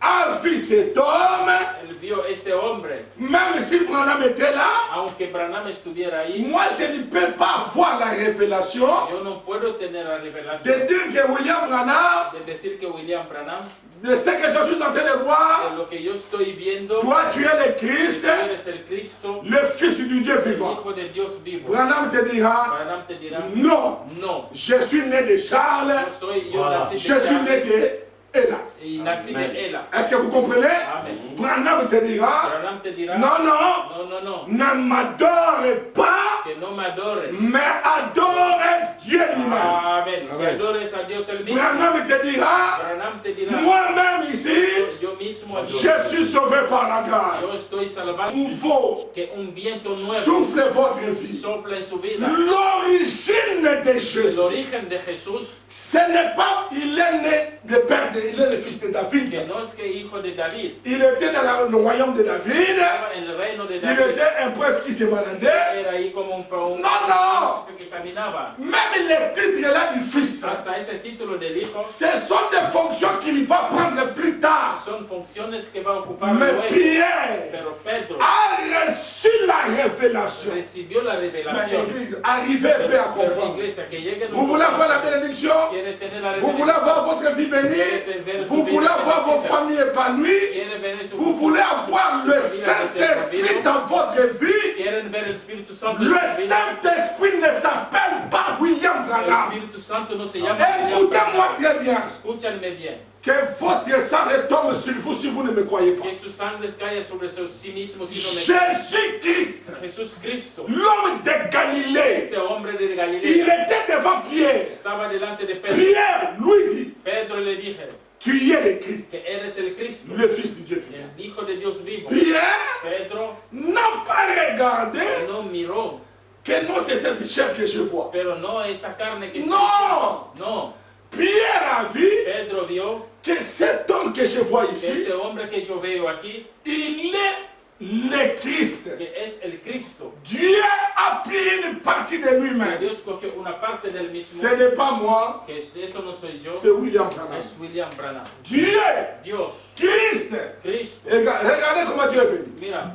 a vu cet homme, él vio este hombre. même si Branham était là, Aunque Branham estuviera ahí, moi je ne peux pas avoir la révélation yo no puedo tener la revelación de dire que William Branham, de decir que William Branham, de ce que je suis en train de voir, de lo que yo estoy viendo, toi tu es le Christ, tú eres el Cristo, le Fils du Dieu el vivant. Hijo de Dios vivo. Branham te dira, Branham te dirá, non, no, je suis né de Charles, yo nací de je suis né Charles de Ella. y nací de Ela. Est-ce que vous comprenez? Amen. Branham te dira, Branham te dirá, non, non, no, no, no, ne m'adore pas, que no me adores. mais adore Dieu lui-même. Amén. Que adores a Dios el mismo. Branham te dira, Branham te dirá, moi-même ici, yo mismo adoro. je suis sauvé par la grâce. Yo estoy salvado. Nouveau, Que un viento nuevo souffle votre vie. sopla en su vida. L'origine de Jésus, El origen de Jesús, ce n'est pas, il est né de père, il est le fils de que David. no es que hijo de David, Il était dans le royaume de David. estaba en el reino de Il David. était un prince qui se baladait. Era ahí como un No. príncipe que caminaba. Même les titres là du fils, Hasta ese título del hijo ce sont des fonctions qu'il va prendre plus tard. son funciones que va a ocupar Mais luego. Pierre Pero Pedro a reçu la révélation. recibió la Mais revelación. l'église, arrivez un peu à Pero comprendre. iglesia, que llegue Vous voulez avoir la bénédiction? quiere tener la Vous voulez avoir votre vie bénie? Vous voulez avoir vos familles épanouies? quieren ver su Vous voulez avoir le Saint-Esprit dans votre vie? quieren ver el Espíritu Santo en Le su vida. Saint-Esprit ne s'appelle pas William El Branham. Espíritu Santo no se llama Écoutez-moi très bien. Escúchanme bien. Que votre sang retombe sur vous si vous ne me croyez pas. Que su sangre caiga sobre sí mismo si no me Jésus-Christ, Jesús Cristo, l'homme de Galilée, este hombre de il Galilea, était devant Pierre. estaba delante de Pedro. Pierre lui dit, Pedro le dije tu es le Christ, que eres el Cristo, le Fils du Dieu vivant. el Hijo de Dios vivo. Pierre Pedro n'a pas regardé no miró, que non, c'est cette chair que je vois. pero no esta carne que No. no. Pierre a vu Pedro vio que cet homme que je vois que ici, este hombre que yo veo aquí, il est le Christ. que es el Cristo. Dieu a pris une partie de Que lui-même. Dios cogió una parte del mismo, Ce n'est pas moi, que eso no soy yo, c'est William Branham. es William Branham. Dieu, Dios, Christ. Cristo. Regardez comment Dieu est venu.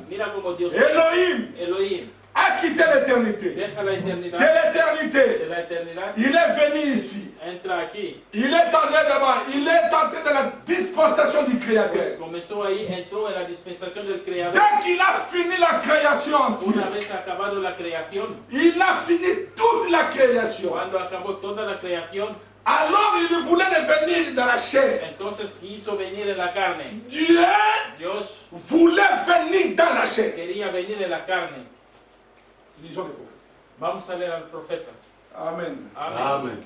Mira como Dios, Elohim Elohim, a quitté l'éternité. deja la De eternidad, l'éternité, de la eternidad, il est venu ici. entra aquí. Il est entré d'abord, il est entré dans la dispensation du Pues Créateur. comenzó ahí, entró en la dispensación del Creador. Dès qu'il a fini la création Una entière, vez acabado la creación, il a fini toute la création. cuando acabó toda la creación, Alors il voulait devenir dans la chair. entonces quiso venir en la carne. Dieu Dios voulait venir dans la chair. quería venir en la carne. Lisons les prophètes. Vamos a leer al profeta. Amen. Amén.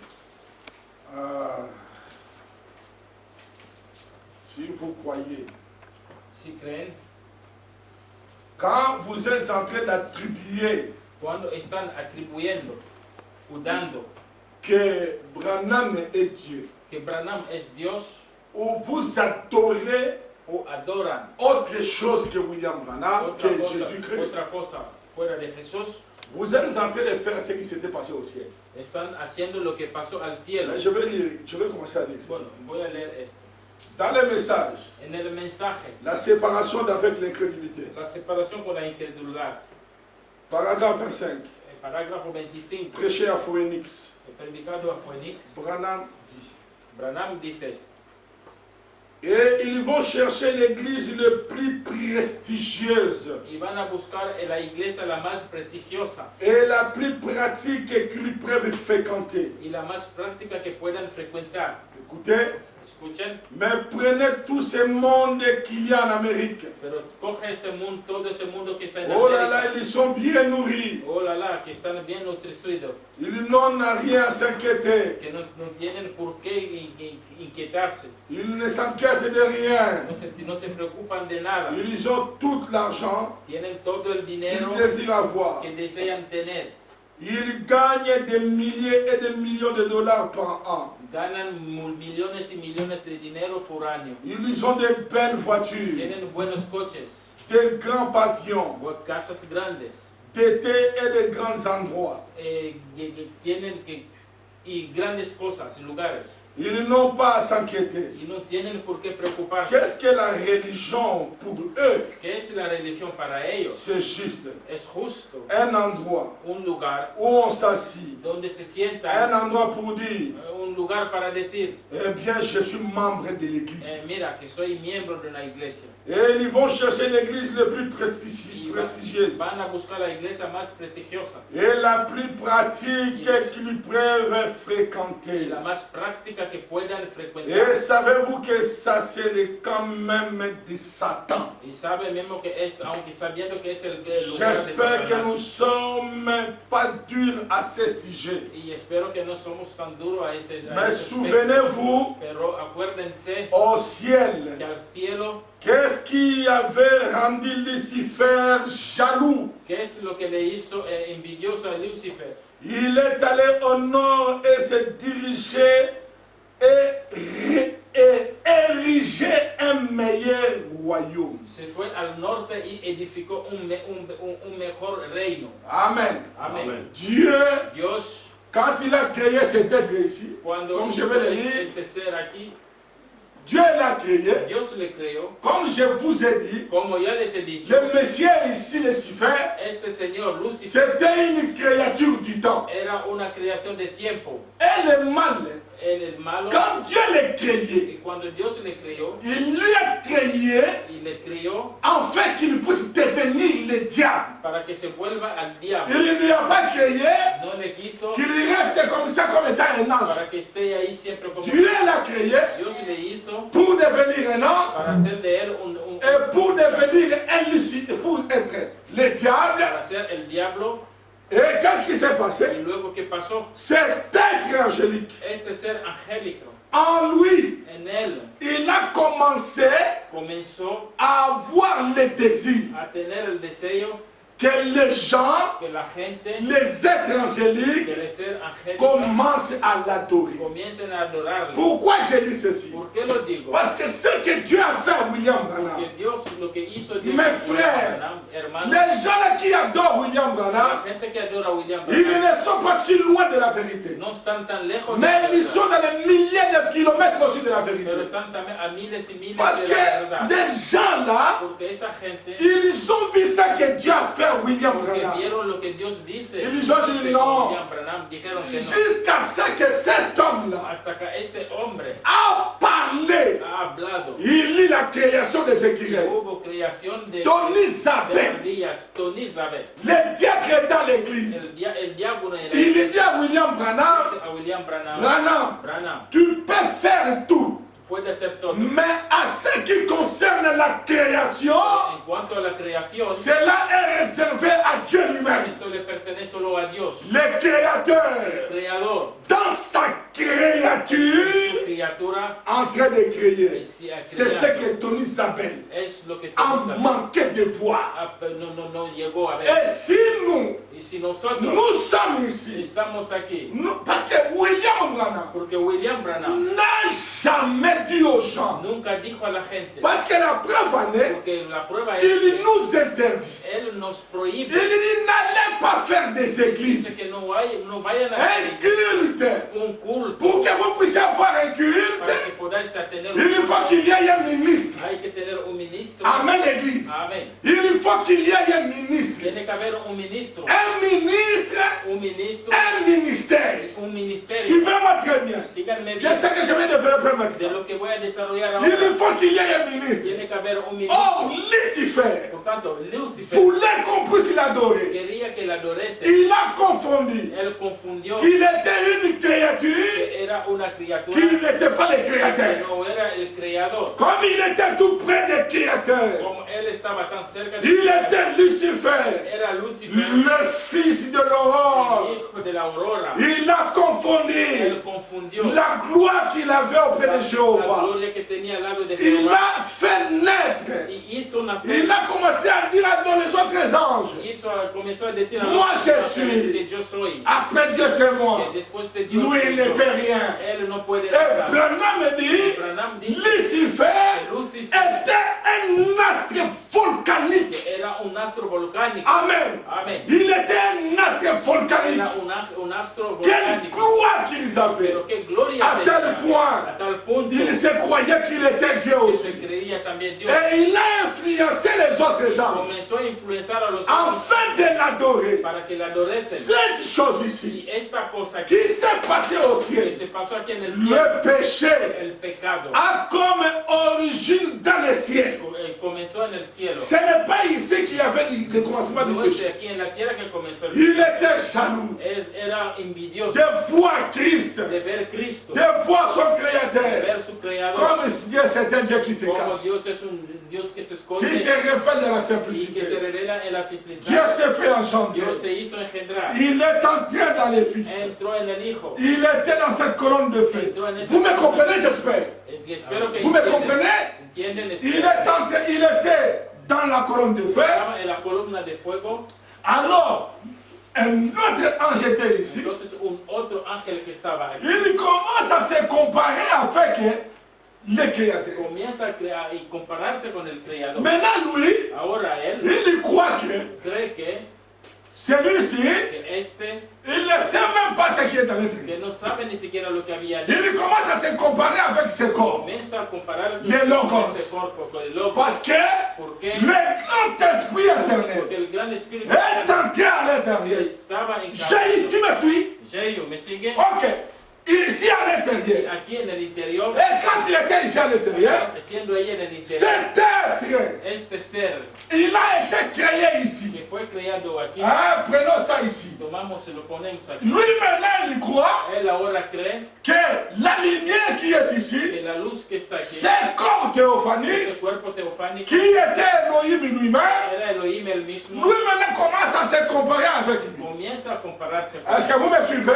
Si vous croyez, Si creen, quand vous êtes en train d'attribuer cuando están atribuyendo o dando que Branham est Dieu, que Branham es Dios ou vous adorez o adoran autre chose que William Branham, que Jésus-Christ, otra cosa fuera de Jesús, vous êtes en train de faire ce qui s'était passé au ciel. están haciendo lo que pasó al cielo. Je vais lire, je vais commencer à lire ceci. Bueno, voy a leer esto. Dans le message, En el mensaje, la séparation avec l'incrédulité, la separación con la incredulidad, paragraphe 25, el parágrafo 25, prêché à Phoenix, el predicado a Phoenix, Branham dit. Branham dice esto. Et ils vont chercher l'église le plus prestigieuse Y van a buscar en la iglesia la más prestigiosa et la plus pratique et qu'ils peuvent fréquenter. y la más práctica que puedan frecuentar. Écoutez, Escuchen, mais prenez tout ce monde qu'il y a en Amérique. pero coge este mundo, todo ese mundo que está en Oh là là, América. ils sont bien nourris. Oh la la, que están bien nutridos, Ils n'ont rien à s'inquiéter. que no tienen por qué inquietarse, Ils ne s'inquiètent de rien. no se preocupan de nada, Ils ont tout l'argent tienen todo el qu'ils dinero désirent avoir. que desean tener, Ils gagnent des milliers et des millions de dollars par an. ganan millones y millones de dinero por año, Ils ont de belles voitures. tienen buenos coches, des grands pavillons, casas grandes, d'été et de grands endroits. y grandes cosas, lugares. Ils n'ont pas à s'inquiéter. Y no tienen por qué preocuparse. Qu'est-ce que la religion pour eux? ¿Qué es la religión para ellos? C'est juste Es justo un endroit un lugar où on s'assit, donde se sienta, un endroit pour dire, un lugar para decir, eh bien, je suis membre de l'église. mira, que soy miembro de una iglesia. Et ils vont chercher l'église la plus Y prestigieuse van a buscar la iglesia más prestigiosa et la plus pratique qu'ils peuvent y fréquenter. la más práctica que puedan Et frecuentar. savez-vous que ça, c'est quand même de Satan? Y sabe mismo que es, aunque sabiendo que es el lugar de J'espère que nous ne Satanás. sommes pas durs à ce sujet. Y espero que no somos tan duros a este Mais aspecto. souvenez-vous, Pero acuérdense au ciel, que al cielo, qu'est-ce qui avait rendu Lucifer jaloux? ¿qué es lo que le hizo envidioso a Lucifer? Il est allé au nord et se dirigeait et ériger un meilleur royaume. Se fue al norte y edificó un mejor reino. Amen. Amén. Dieu, Dios, quand il a créé cet être ici, cuando comme je hizo vais le lire, este ser aquí, Dieu l'a créé, Dios le creó. comme je vous ai dit, Como ya les he dicho, le Messie ici, Lucifer, este señor Lucifer c'était une créature du temps. era una creación de tiempo. Et le mal, Él es malo. quand Dieu l'a créé, Y cuando Dios le creó il lui a créé y le creó afin qu'il puisse devenir le diable. para que se vuelva al diablo, Il ne lui a pas créé no le quiso qu'il reste comme ça, comme étant un ange. para que esté ahí siempre como Dieu l'a créé Dios le hizo pour devenir un ange para hacer de él et pour devenir un Lucifer, pour être le diable. para ser el diablo. Et qu'est-ce qui s'est passé? Y luego, ¿qué pasó? Cet être angélique, Este ser angélico, en lui, en él, il a commencé comenzó à avoir le désir a tener el deseo que les gens, que la gente, les êtres que angéliques, el ser angélico, commencent à l'adorer. comiencen a adorarle. Pourquoi je dis ceci? ¿Por qué lo digo? Parce que ce que Dieu a fait à William Branham, Porque Dios, lo que hizo Dios, Mes a frères, Branham, hermano, les gens là qui adorent William la Branham, gente que adora a William ils Branham ne sont pas si loin de la vérité. no están tan lejos de Mais la ils verdad, sont dans les milliers de kilomètres aussi de la pero vérité. están también a miles y miles Parce de la que verdad. des gens là, Porque esa gente, ils ont vu ça que Dieu a fait à William porque Branham. vieron lo que Dios dice, Ils ont dit dice non. con William Branham, dijeron que no. Jusqu'à ce que cet homme-là Hasta que este hombre a parlé, ha hablado, il lit la création de Ézéchiel. hubo creación de Tonisabel, días, Tonisabel, le diacre est dans l'église. el diácono de la Il iglesia, dit à William Branham, dice a William Branham, Branham, tu peux faire tout, puede ser todo. mais à ce qui concerne la création, En cuanto a la creación, cela est réservé à Dieu lui-même. esto le pertenece solo a Dios, Le créateur, creador, dans sa su créature, criatura, en train de créer. es ha C'est ce creado. que Tony Isabelle Es lo que a Tonisabel manqué de voir. no llegó a ver. Et si nous, Y si nosotros nous sommes ici, estamos aquí, parce que William Branham porque William Branham n'a jamais dit aux gens, nunca dijo a la gente, parce que la preuve en est, porque la prueba es il que nous interdit. él nos Il prohíbe, dit n'allez pas faire des dice églises, que no vayan a un hacer culte. un culto Pour que vous puissiez avoir un para que culte, podáis tener il faut qu'il y ait un ministre. hay que tener un ministro. Amen, l'église. Amén. Il faut qu'il y ait un ministre. Tiene que haber un ministro, Un ministre, un ministro, un ministère. un ministerio. Suivez-moi très bien. Síganme Je bien sais que je vais développer de maintenant. lo que voy a desarrollar ahora. Il faut qu'il y ait un ministre. Tiene que haber un ministro. Or, Lucifer Por tanto, Lucifer voulait qu'on puisse l'adorer. quería que la adorese. Il a confondu Él confundió qu'il était une créature, que era una criatura, qu'il n'était pas le que créateur. no era el creador. Comme il était tout près des créateurs, Como él estaba tan cerca de il était Lucifer, era Lucifer, le fils de l'aurore. el hijo de la aurora. Il a confondu Él confundió la gloire qu'il avait auprès de la Jéhovah. gloria que tenía al lado de Il Jehová l'a fait naître. y hizo una Il a commencé à dire dans les autres anges, comenzó a decir a Moi, los je ángeles suis. que yo soy, après Dieu c'est moi. que después de Dios Lui, soy il ne yo. peut rien. Él no puede Et nada. Branham dit, Branham dit Lucifer que Lucifer était un astre volcanique. que era un astro volcánico. Amen. Amén. Il était un astre volcanique. Era un astro Quelle volcánico. gloire qu'ils avaient. Pero qué gloria À tel tenía. point, A tal punto il se croyait qu'il était Dieu que aussi. se creía también Dios. Et il a influencé les autres anges Comenzó a influenciar a los otros afin de l'adorer. para que la adoresen. Cette chose ici Y esta cosa qui s'est passée au que ciel, se pasó aquí en el cielo, le péché el pecado, a comme origine dans le ciel. comenzó en el cielo. Ce n'est pas ici qu'il y avait le commencement du No es péché. aquí en la tierra que comenzó el Il cielo. était jaloux Él era envidioso de voir Christ, de ver Cristo, de voir son de Créateur. ver su creador. Comme Dieu, c'est un Dieu qui se Como cache, Dios es un Dios que se esconde qui se révèle dans la y que se simplicité. revela en la Dieu simplicidad. s'est fait engendrer. Dios se hizo engendrar. Il est entré dans les fils. Entró en el Hijo. Il était dans cette colonne de feu. Vous me comprenez, j'espère. Y espero que Vous me entiendan. comprenez? Entienden, Il espero. est entré, il était dans la colonne de feu. Estaba en la columna de fuego. Alors, un autre ange était ici. Entonces un otro ángel que estaba aquí Il commence à se comparer avec le Créateur. comienza a crear y compararse con el creador. Maintenant, lui, Ahora él il croit que cree que celui-ci, este il ne sait même pas ce qui est à l'intérieur. que no sabe ni siquiera lo que había allí, Il commence à se comparer avec ses corps. comienza a comparar Le logos. este cuerpo con el loco. Parce que ¿Por qué? le grand esprit éternel Porque el gran espíritu est entré à l'intérieur. estaba en J'ai, tu me suis? Jeyo, ¿me sigue? Ok. Ici à l'intérieur. Aquí en el interior, Et quand il était ici à l'intérieur, siendo ahí en el interior, cet être, este ser il a été créé ici. que fue creado aquí, Ah, prenons ça ici. tomamos y lo ponemos aquí. Lui maintenant, il croit Él ahora cree que la lumière qui est ici, que la luz que está aquí, c'est corps théophanique ese cuerpo teofánico, qui était Elohim lui-même. era Elohim el mismo, Lui maintenant commence à se comparer avec lui. comienza a compararse con Est-ce que vous me suivez?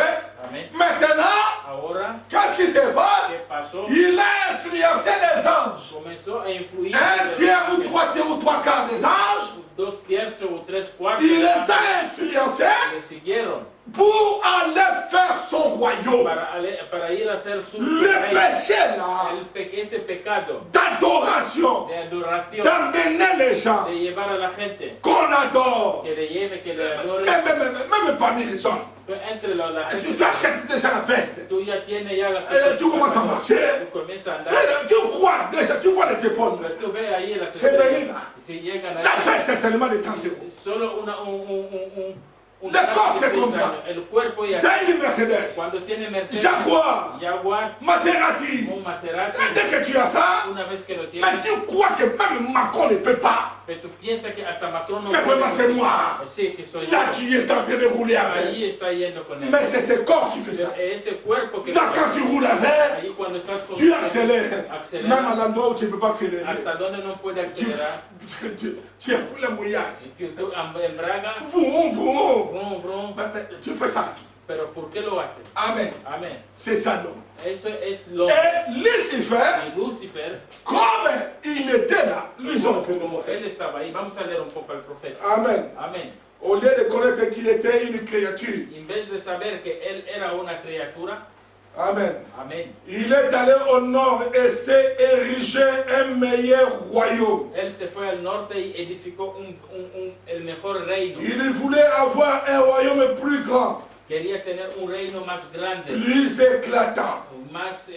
Amén. Maintenant, Ahora, qu'est-ce qui se passe? ¿qué pasó? Il a influencé les anges. Comenzó a influir Un en tiers ou los trois quarts des anges, 2/3 o 3/4 il les a influencés le siguieron pour aller faire son royaume. para ir a hacer su Le reino. péché là, Ese pecado d'adoration, de adoración, d'emmener les gens de llevar a la gente, qu'on adore. que le lleve, que le adore, Même parmi les hommes. entre la gente. Tu achètes déjà la veste. Tú ya tienes ya la Tu commences à marcher. tú comienzas a andar, Tu crois déjà, tu vois les épaules. pero tú ves ahí las C'est estrellas, bien là. si llegan a La veste est seulement de 30 euros. solo un Le corps c'est comme ça. el cuerpo y así. T'as une Mercedes, Cuando tiene Mercedes, Jaguar, Jaguar, Maserati. un Maserati, Et dès que tu as ça, una vez que lo mais tienes, tu crois que même Macron ne peut pas. pero tú piensas que hasta Macron no Mais vraiment c'est moi. Sí, que soy Là yo. qui est en train de rouler avec. Ahí está yendo con él. Mais c'est ce corps qui fait ça. Pero ese cuerpo que Là quand tu roules avec, ahí cuando estás con tu accélères. Acelera. Même à l'endroit où tu ne peux pas accélérer. hasta donde no puede Tu, acelerar, tu as pris le mouillage. que tú embraga, Vroom, vroom. brum, brum. Mais tu fais ça. Pero ¿por qué lo hace? Amen. Amén. C'est ça l'homme. Eso es lo Et Lucifer, y Lucifer, comme il était là, lisons un peu le como él prophète. estaba ahí. Vamos a leer un poco al profeta. Amen. Amén. Au lieu de connaître qu'il était une créature, En vez de saber que él era una criatura, Amen. amén. Il est allé au nord et s'est érigé un meilleur royaume. Él se fue al norte y edificó el mejor reino. Il voulait avoir un royaume plus grand, Quería tener un reino más grande, plus éclatant, más,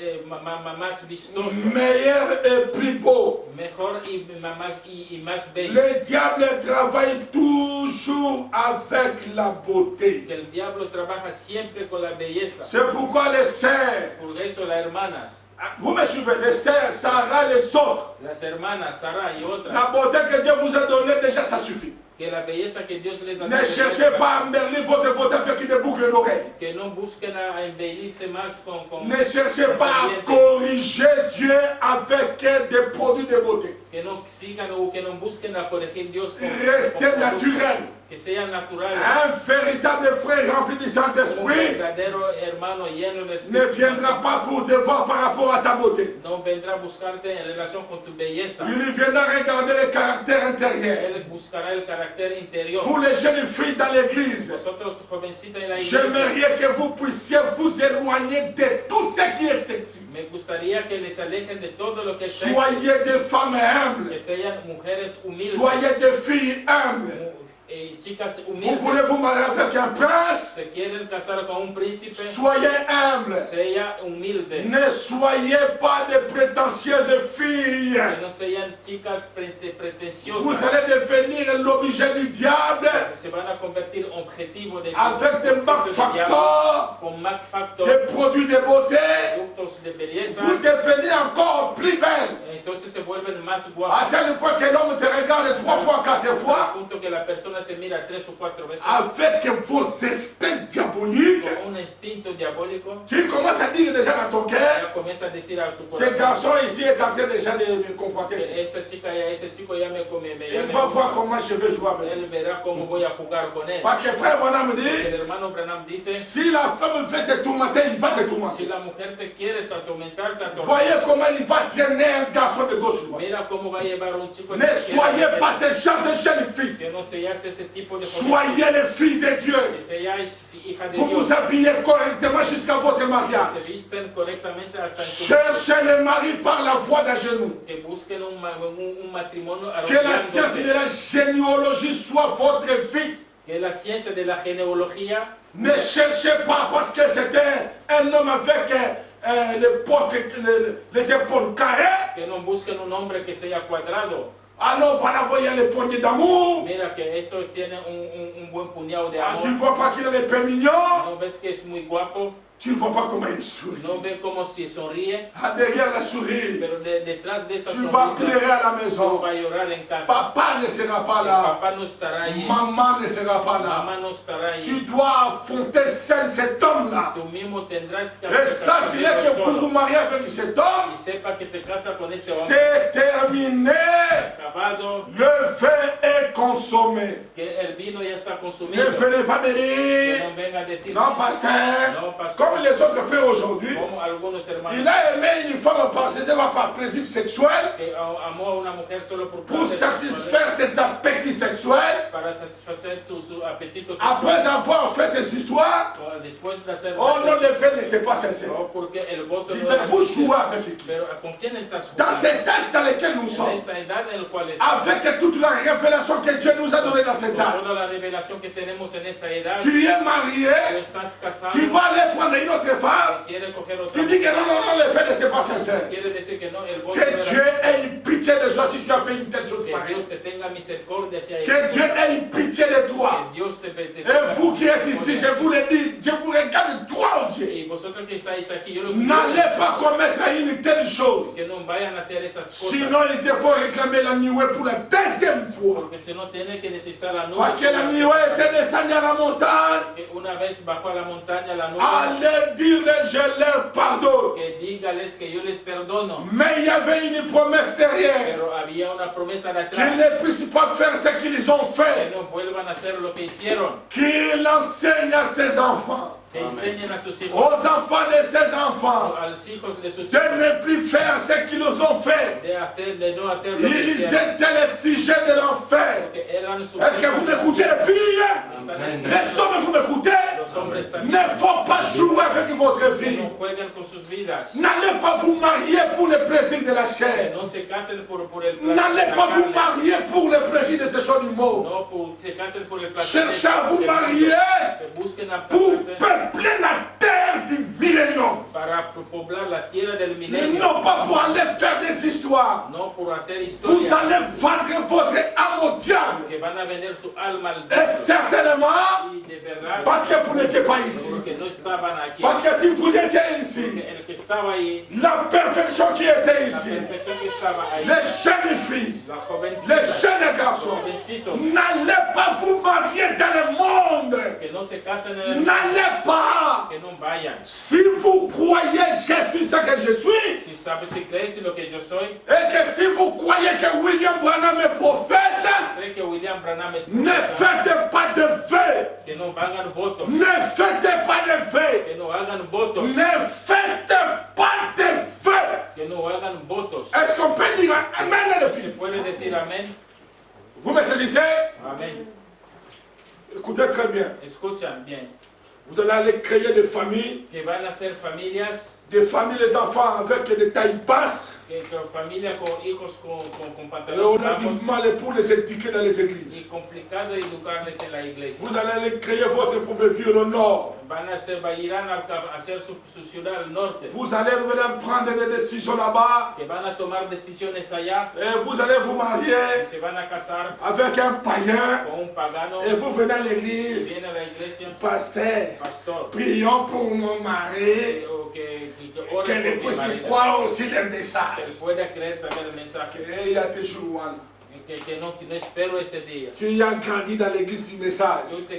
más vistoso, meilleur et plus beau. mejor y más bello. Le diable travaille toujours avec la beauté. Que el diablo trabaja siempre con la belleza. C'est pourquoi les sœurs, Por eso las hermanas, vous me suivez, les sœurs, Sarah, les autres, las hermanas, Sara y la otras, beauté que Dieu vous a donnée, déjà ça suffit. que la belleza que Dios les ha Ne dado, cherchez pas à embellir votre beauté avec une boucle d'oreille. que no busquen a embellirse más con Ne cherchez pas à corriger Dieu avec des produits de beauté. que no sigan o que no busquen a corregir Dios Restez naturel. que sean naturales. Un véritable frère rempli du Un Saint-Esprit verdadero hermano lleno del ne Espíritu viendra Santo pas pour te voir par rapport à ta beauté. no vendrá a buscarte en relación con tu belleza. Il viendra regarder le caractère intérieur. Él buscará el carácter interior. Vous les jeunes filles dans l'église, Vosotros, jovencitas en la iglesia, j'aimerais que vous puissiez vous éloigner de tout ce qui est sexy. me gustaría que les alejen de todo lo que es sexy, Soyez des femmes que humbles. sean mujeres humildes, Soyez des filles humbles. chicas Vous humildes. voulez vous marier avec un prince? Se quieren casar con un príncipe, Soyez humbles. sea humilde. Ne soyez pas des prétentieuses filles. Que no sean chicas Vous pretenciosas. allez devenir l'objet du diable Se van a convertir objetivo de avec des Mac del diablo, Factor, con Mac Factor, des produits de beauté. productos de belleza. Vous devenez encore plus belle. Entonces se vuelven más À guapas. tel point que l'homme te regarde 3 fois, 4 Al fois. punto que la persona te mira 3 o 4 veces Avec vos instincts diaboliques con un instinto diabólico. qui commencent à dire déjà dans ton cœur, Ya comienza a decir a tu ce corazón garçon ici est en train déjà de me que convoiter. esta chica ya, este chico ya me come, Il va voir comment je vais jouer avec lui. él verá cómo voy a jugar con él. Parce que frère Branham El dit, hermano Branham dice, si la femme veut te tourmenter, il va te si tourmenter. la mujer te quiere te atormentar, te atormenta. Voyez comment il va traîner un garçon de gauche droite. Mira cómo va a llevar un chico. Ne soyez pas ce genre de jeune fille. Que no seas ese tipo de Soyez les filles de Dieu. que seas hija de Vous Dios. vous habillez correctement jusqu'à votre mariage. Que se visten correctamente hasta en su Cherchez le mari par la voie d'un genou. que busquen un matrimonio Que la science de arrodillándose. la généalogie soit votre vie. Que la ciencia de la genealogía Ne cherchez pas parce que c'était un homme avec les épaules carrées. que no busquen un hombre que sea cuadrado. Alors voilà, voyez les poignées d'amour. Mira que esto tiene un buen puñado de Ah, tu ne amor. vois pas qu'il a les pains mignons. No ves que es muy guapo, Tu ne vois pas comment il sourit. no ves cómo se sonríe, Ah, derrière la souris, pero detrás de esta tu vas sonrisa pleurer à la tú maison. vas a llorar en casa. Papa ne sera pas El là. papá no estará ahí, Maman ne sera pas là. mamá no estará ahí. Tu dois affronter seul cet homme-là. Tú mismo tendrás que Et sachez que pour vous solo. marier avec cet homme, Y sepa que te casas con ese hombre c'est terminé. acabado, Le vin est consommé. que el vino ya está Ne consumido. venez pas me Que dire, no venga a decir non, pasteur, No, pastor. comme les autres frères aujourd'hui, como algunos hermanos il a aimé une femme par plaisir sexuel que amó a una mujer solo por pour placer satisfaire ses appétits sexuels. para satisfacer su apetito Après sexual. avoir fait ces histoires, Después de hacer oh non, le vin n'était pas sincère. no, porque el voto Il no dit, era vous sincero. jouez avec qui? Pero ¿con quién estás Dans jugando? cet âge dans lequel nous En sommes, esta edad en la cual estamos, avec toute la révélation que Dieu nous a donnée dans cet con âge, toda la revelación que tenemos en esta edad, tu es marié, tú estás casado, tu vas aller prendre une autre femme, quiere coger otra tu dis que non, non, non, le vin n'était pas sincère. quiere decir que no, el voto no Que era Dieu sincero. ait une pitié de toi si tu as fait une telle chose Que pareille. Dios te tenga misericordia hacia Que él. Dieu ait une pitié de toi. Que Dios te Et vous qui êtes ici, je vous le dis, je vous regarde droit aux yeux. y vosotros que estáis aquí, yo los N'allez pas commettre une telle chose. que no vayan a hacer esas cosas. Sinon, il te faut réclamer la nuée pour la deuxième fois. Porque si no tiene que necesitar la nube. Parce que la nuée était descendue à la montagne. Que una vez bajó a la montaña la nube. Allez dire, je leur pardonne. Que dígales que yo les perdono. Mais il y avait une promesse derrière. Pero había una promesa de Qu'ils atrás. ne puissent pas faire ce qu'ils ont Que fait. no vuelvan a hacer lo que hicieron. Qu'il enseigne à ses enfants, Que enseñen a sus hijos. aux enfants de ses enfants, A los hijos de sus de hijos. ne plus faire ce qu'ils ont fait. De no hacer lo que Ils hicieron. étaient les sujets de l'enfer. Que eran Est-ce que vous m'écoutez, les filles? Les hommes, vous m'écoutez? Los hombres también. Ne faut pas jouer avec votre Que vie. no jueguen con sus vidas. N'allez pas vous marier pour le plaisir de la Que chair. no se casen por el placer de N'allez la pas vous carne. marier pour le plaisir de ce genre d'humour. No se casen por el placer. Cherchez à vous del mundo. marier Que busquen a pour casarse peupler la terre du millénium. para poblar la tierra del milenio. Non pas pour aller faire des histoires. No por hacer Vous historia. allez vendre votre âme au diable. Que van a vender su alma al Et diablo. certainement, Y de verdad. parce que vous n'étiez pas ici. Porque no estaban aquí. Parce que si vous étiez Que ici, el que estaba ahí. la perfection qui était La ici, perfección que estaba ahí. les jeunes filles, La jovencita. les jeunes garçons, Jovencitos. n'allez pas vous marier dans le monde. Que no no se casan en el N'allez pas. que no vayan. Si vous croyez je suis ce que je suis, Si sabes, si crees en lo que yo soy, et que si vous croyez que William Branham est prophète, cree que William Branham es ne profeta, faites pas de vœux. que no hagan votos, Ne faites pas de vœux. que no hagan votos, Ne faites pas de vœux. que no hagan votos. Est-ce qu'on peut dire Amen, les ¿Se filles? puede decir amén? Vous me saisissez? Amén. Écoutez très bien. Escuchan bien, Vous allez aller créer des familles, que van a hacer familias, les enfants avec des tailles basses. que familia con hijos con Et on pantalones a du bajos, mal pour les éduquer dans les églises. y complicado educarles en la iglesia. Vous allez aller créer votre propre vie au nord. Irán a hacer su ciudad al norte, Vous allez prendre des décisions là-bas. que van a tomar decisiones allá, Et vous allez vous que marier se van a casar avec un païen. con un pagano, Et vous venez à y l'église. viene a la iglesia, Pasteur, pastor, prions pour mon mari. o que ore Qu'elle por mi puisse marido, croire aussi les que messages. él pueda creer también el mensaje, Et il y a toujours un. que no espero ese día. Tu as grandi dans l'église du message. Tú te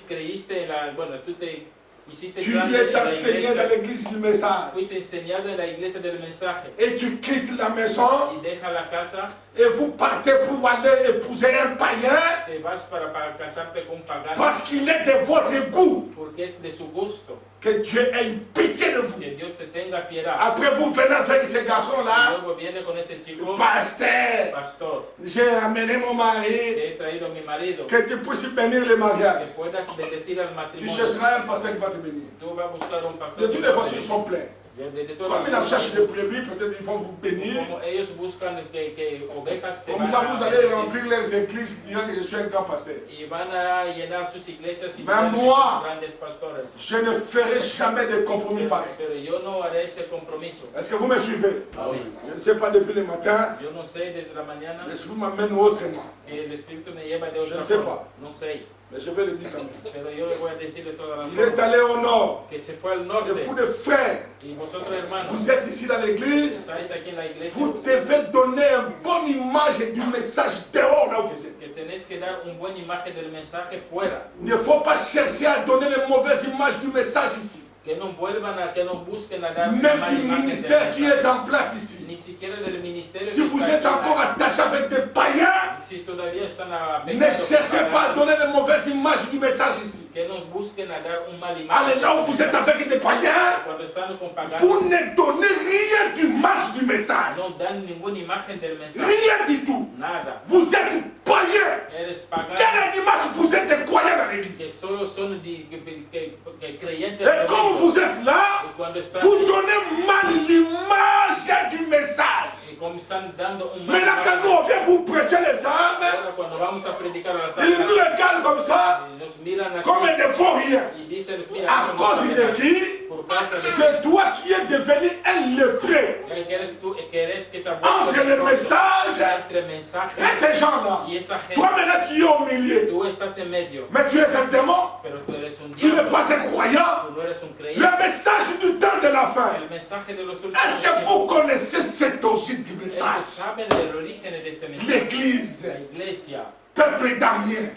creíste en la, bueno, tú te hiciste Tu grande en es la enseigné dans iglesia, l'église du message. fuiste enseñado en la iglesia del mensaje, Et tu quittes la maison y deja la casa, et vous partez pour aller épouser un païen te vas para casarte con un pagano, parce qu'il est de votre goût. porque es de su gusto, Que Dieu ait pitié de vous. que Dios te tenga piedad. Après, vous venez avec ce Y garçon-là. luego viene con ese chico, Pasteur, pastor, j'ai amené mon mari. que he traído a mi marido, Que tu puisses bénir le que mariage. puedas bendecir al Tu matrimonio. chercheras un pasteur qui va te bénir. Tú vas a buscar un De pastor. toutes les façons, ils sont pleins. De todas Comme ils las cherchent formas, des brebis, peut-être ils vont vous bénir. como ellos buscan que ovejas te Comme van ça, a vous allez bendecir. remplir leurs églises disant que je suis un grand pasteur. Y van a llenar sus iglesias y Mais dirán que moi, son grandes pastores. Je ne ferai jamais de compromis pareil. Pero yo no haré este compromiso. Est-ce que vous me suivez? Amén. Je ne sais pas depuis le matin. Yo no sé desde la mañana L'esprit m'amène autrement. que el Espíritu me lleva de Je otra ne sais forma. pas. No sé. Mais je vais le dire quand même. Pero yo le voy a decirle toda la Il est forma. allé au nord. Que se fue al Et norte. vous, les frères, Y vosotros, hermanos, vous êtes ici dans l'église. estáis aquí en la iglesia. Vous devez donner une bonne image du message dehors là où vous êtes. Que tenéis que dar una buena imagen del mensaje fuera. Il ne faut pas chercher à donner les mauvaises images du message ici. Que no vuelvan a, que no busquen a dar una Même mala du imagen del ministère qui mensaje. est en place ici. Ni siquiera del ministerio. Si que vous está êtes aquí. encore attaché avec des païens, Si todavía están ne cherchez pas à donner les mauvaises images du message ici. que no busquen a dar un mal imagen. Allez là où vous êtes avec des païens, Cuando están con paganos, vous ne donnez rien d'image du message. no dan ninguna imagen del mensaje. Rien du tout. Nada. Vous êtes païens. Eres pagano. Quelle image vous êtes croyants dans l'église? Que solo son que creyentes. Et comme vous êtes là, Y cuando están, vous donnez mal l'image du message. y como están dando un mal Maintenant, quand nous on vient pour prêcher les âmes, ahora cuando vamos a predicar a las ils nous almas, regardent comme ça, nos miran así comme des faux rien. y dicen, mira, À somos cause de paganos. qui? Por causa de C'est toi qui es devenu un lépreux que eres tú, que eres que te ha entre le message entre mensajes et ces gens-là. y esa gente. Toi maintenant tu es au milieu, Tú estás en medio, mais tu es un démon, pero tú eres un tu n'es diablo. pas un croyant. Tú no eres un creyente. Le message du temps de la fin. El mensaje de los últimos Est-ce que tiempos. vous connaissez cette origine du Ellos message? saben el origen de este mensaje. L'Église, La iglesia, peuple d'Amiens.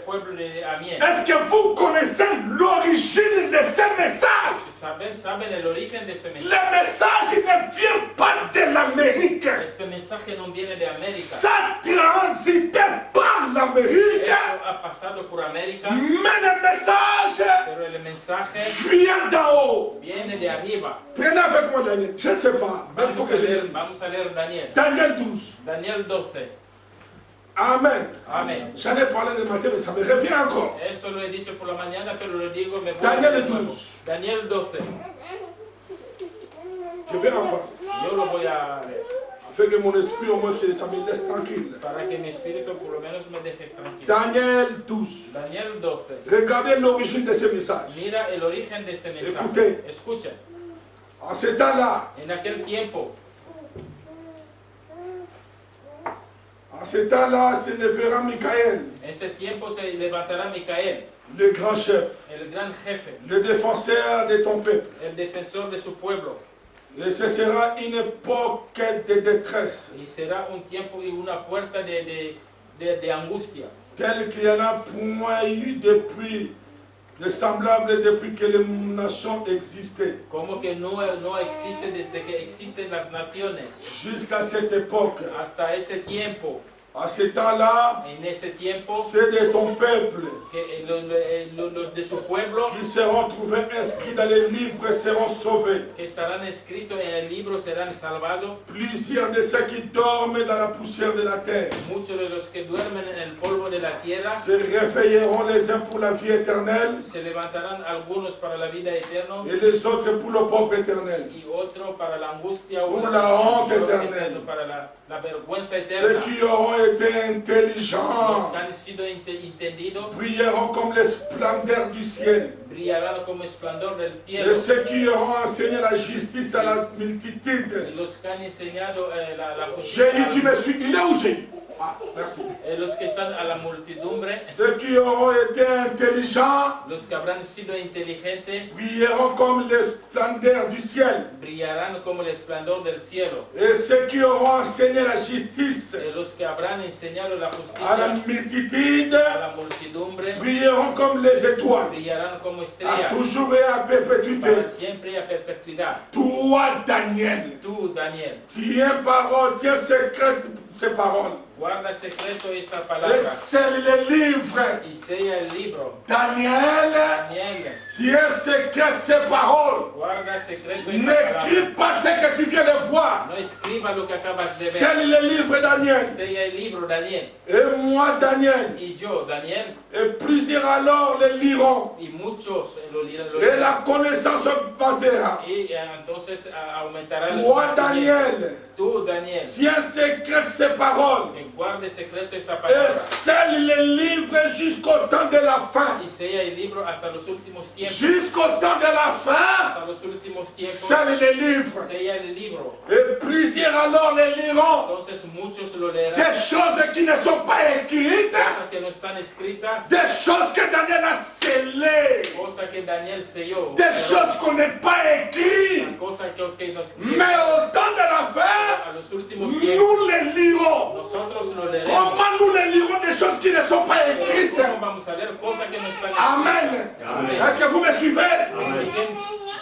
pueblo de Amiens. Est-ce que vous connaissez l'origine de ce message? Saben el origen de este mensaje. Le message ne vient pas de l'Amérique. Este mensaje no viene de América. Ça transité par l'Amérique, Esto ha pasado por América, mais le message pero el mensaje vient d'en haut. viene de arriba. Prenez avec moi Daniel. Je ne sais pas. Mais il faut que je le dise. Vamos a leer Daniel. Daniel 12. Daniel 12. Amen. Amén. J'en ai parlé le matin, mais ça me revient encore. Eso lo he dicho por la mañana, pero lo digo, me voy Daniel de nuevo. 12. Daniel 12. Je vais en parler. Yo lo voy a leer. Afin que mon esprit, au moins, que ça me laisse tranquille. Para que mi espíritu por lo menos me deje tranquilo. Daniel 12. Daniel 12. Regardez l'origine de ce message. Mira el origen de este mensaje. Écoutez. Escucha. En ce temps-là, En aquel tiempo se lèvera Michael, en ese tiempo se levantará Micael, le grand chef, el gran jefe, le défenseur de ton peuple. el defensor de su pueblo. Et ce sera une époque de détresse, Y será un tiempo y una puerta de angustia, telle qu'il y en a point eu depuis de semblable depuis que les nations existaient. Como que no existe desde que existen las naciones. Jusqu'à cette époque. Hasta este tiempo. À ce temps-là, en este tiempo, c'est de ton peuple los de tu pueblo qui seront trouvés inscrits dans les livres seront sauvés. Que estarán escritos en el libro serán salvados. Plusieurs de ceux qui dorment dans la poussière de la terre Muchos de los que duermen en el polvo de la tierra se réveilleront les uns pour la vie éternelle se levantarán algunos para la vida eterna et les autres pour le propre éternel. y otros para la angustia Pour o la honte dolor éternelle. eterno, para la vergüenza Ceux eterna. qui auront été Los intelligents que han sido entendidos brilleront comme les splendeurs du ciel. brillarán como esplendor del Et cielo. ceux qui auront enseigné la justice à la multitude. Y los que han enseñado la J'ai justicia dit, tu me suis. Il est où j'ai? Ah, merci. los que están a la multidumbre, Ceux qui auront été intelligents los que habrán sido inteligentes, brilleront comme les splendeurs du ciel. brillarán como el esplendor del cielo. Et ceux qui auront enseigné la justice Los que habrán enseñado la à la justicia multitude a la multidumbre, brilleront comme les étoiles, brillarán como à estrellas toujours et à perpétuité. para siempre y a perpetuidad. Toi, Daniel, Tú, Daniel, tiens parole, tiens secrète ces paroles. guarda secreto esta Et palabra scelle les livres. y sella el libro. Daniel, Daniel, tiens secrète ces paroles. guarda secreto esta N'écris palabra. pas ce que tu viens de voir. No escriba lo que acabas de ver. Scelle les livres, Daniel. Sella el libro, Daniel. Et moi, Daniel. Y yo, Daniel, Et plusieurs alors les liront. y muchos lo Et leerán. la connaissance augmentera. Y entonces aumentará el Toi, conocimiento. Daniel, Tú, Daniel, tiens secrète ces paroles. que guarde secreto esta Et palabra. scelle les livres jusqu'au temps de la fin. Y sella el libro hasta los últimos tiempos. Jusqu'au temps de la fin, Hasta los últimos tiempos. scelle les livres. Sella el libro. Et plusieurs alors les liront. Entonces muchos lo leerán. Des choses qui ne sont pas écrites. Cosas que no están escritas. Des choses que Daniel a scellées. Cosas que Daniel selló. Des choses qu'on n'est pas écrites. Cosas que nos Mais au temps de la fin, a los últimos tiempos. nous les lirons. Nosotros lo leeremos. Comment nous les lirons des choses qui ne sont pas écrites? ¿Cómo vamos a leer cosas que no están Amen. Amen. Est-ce que vous me suivez?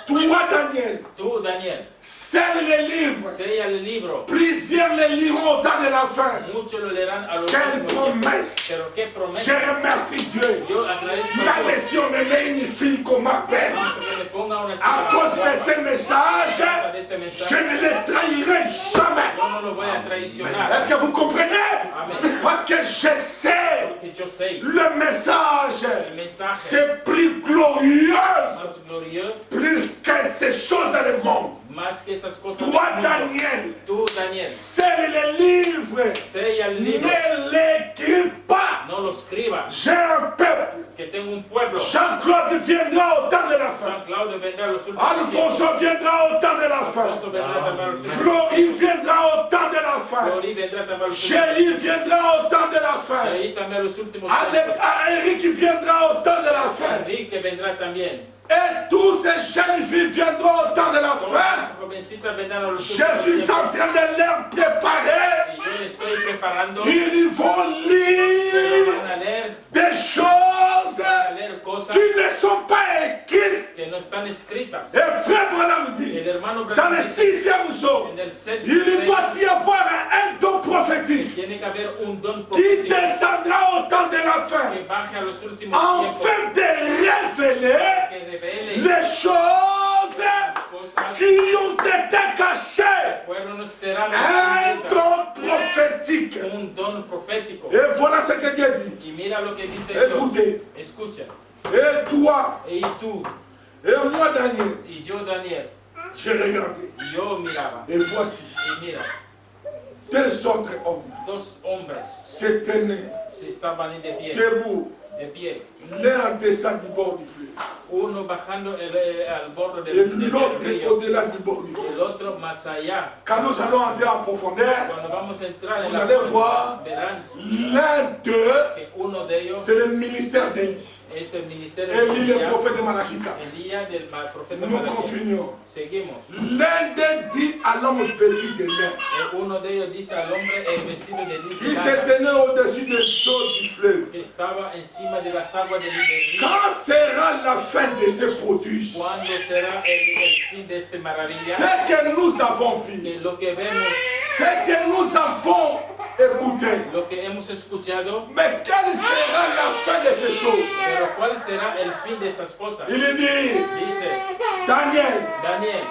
Toi, Daniel, Tú, Daniel, scelle les livres. sella el libro. Plusieurs les liront au temps de la fin. Muchos lo leerán a los Quelle últimos tiempos. promesse! Pero qué Je promesa. remercie Dieu. Yo agradezco a La Dios mission de une fille qu'on m'appelle. que me ponga una À cause de ce message, de este je mensaje. ne les trahirai jamais. Yo no lo voy a traicionar. Est-ce que vous comprenez? Amen. Parce que je sais, Porque yo sé le message, el mensaje c'est plus glorieux, más glorioso, plus que ces choses dans le monde. más que esas cosas. Toi, del mundo. Daniel, Tú, Daniel, scelle les livres, sella el libro. ne l'écris pas. No lo escribas. J'ai un peuple. Que tengo un pueblo. Jean-Claude viendra au temps de la fin. Jean Claudio vendrá a los últimos tiempos. Alfonso viendra au temps de la fin. Alfonso vendrá también a los últimos Florie viendra au temps de la fin. Flori vendrá también a los últimos Chéri viendra au temps de la fin. Ahí también a los últimos Eric viendra au temps de la fin. Enrique vendrá también. Et tous ces jeunes filles viendront au temps de la Todas fin. las jovencitas vendrán a los Je últimos suis tiempos. en train de les préparer. Y yo le estoy preparando. Ils vont lire Van a leer, des choses van a leer cosas qui ne sont pas écrites. que no están escritas. Et frère Branham dit, El hermano dans le Branham 6e psaume, en el sexto il doit sello y avoir un don prophétique tiene que haber un don qui profético descendra au temps de la fin, que baje a los últimos tiempos, afin de révéler que revele les choses cosas qui ont été cachées. fueron cerradas, Un don prophétique. un don profético. Et voilà ce que Dieu dit. Y mira lo que dice Dios. Écoutez, Escucha. et toi, Y tú, et moi Daniel, y yo Daniel, j'ai regardé. y yo miraba. Et voici, Y mira, deux autres hommes dos hombres se tenaient se estaban de pie, debout, de pie. l'un en descend du bord du fleuve, Uno bajando al borde et del l'autre río, au-delà du bord du y fleuve. el otro más allá. Quand nous allons entrer en profondeur, Cuando vamos a entrar en vous la allez voir, verán l'un d'eux, que uno de ellos c'est le ministère d'Élie. Es el ministerio Élie, le de prophète de Malachita. Elías del profeta Nous Malaquías. continuons. Seguimos. L'un d'eux dit à l'homme vêtu de lin, Uno de ellos dice al hombre vestido de qui lino se tenait au-dessus des eaux du fleuve. que estaba encima de las aguas del río. Quand sera la fin de ce prodige? ¿Cuándo será el fin de este maravilla? Ce que nous avons vu, De lo que vemos, ce que nous avons écouté. lo que hemos escuchado, Mais quelle sera la fin de ces choses? pero ¿cuál será el fin de estas cosas? Il dit, Dice Daniel, Daniel,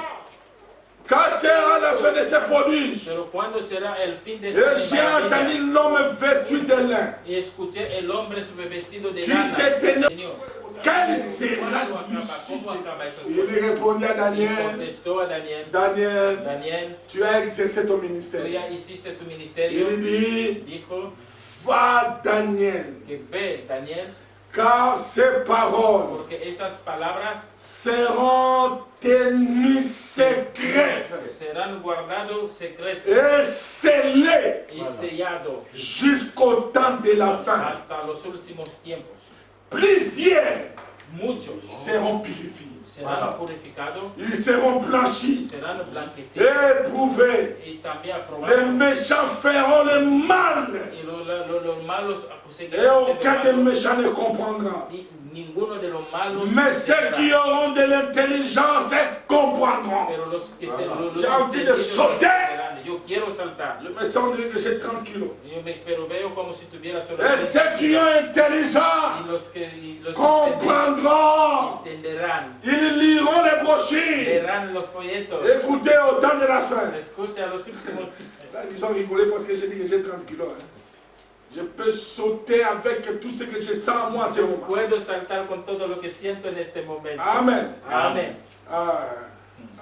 quand sera la fin de ces prodiges? pero ¿cuándo será el fin de Et estas j'ai entendu maravillas? l'homme vêtu de lin. Y escuché el hombre vestido de Qui lana. se tenait. Señor, Quelle sera ¿cómo l'issue acaba de esas ces? cosas? Il répondit à Y Daniel, contestó a Daniel, Daniel, Daniel, tu as exercé ton tú ministère. ya hiciste tu ministerio. Il dit, Dijo va Daniel, que ve, Daniel, car ces paroles porque esas palabras seront tenues secrètes serán guardados secretos et scellées y sellados jusqu'au temps de la fin. hasta los últimos tiempos. Plusieurs Muchos seront purifiés, serán purificados, ils seront blanchis, serán blanquecidos éprouvés. y también Les aprobados. méchants feront le mal Y los malos et conseguirán aucun des méchants ne comprendra. y ninguno de los malos Mais ceux entenderá. qui auront de l'intelligence comprendront. Pero los que se los J'ai envie de entendidos sauter. entenderán. Yo quiero saltar. Je me sens dire que j'ai 30 kilos. Pero veo como si tuviera solo Et ceux qui ont intelligence y los comprendront. entenderán, Ils liront les brochures. leerán los folletos. Écoutez au temps de la fin. Escucha los últimos. Là, ils ont rigolé parce que j'ai dit que j'ai 30 kilos. Hein. Je peux sauter avec tout ce que je sens en moi en ce moment. Puedo saltar con todo lo que siento en este momento. Amen. Amén.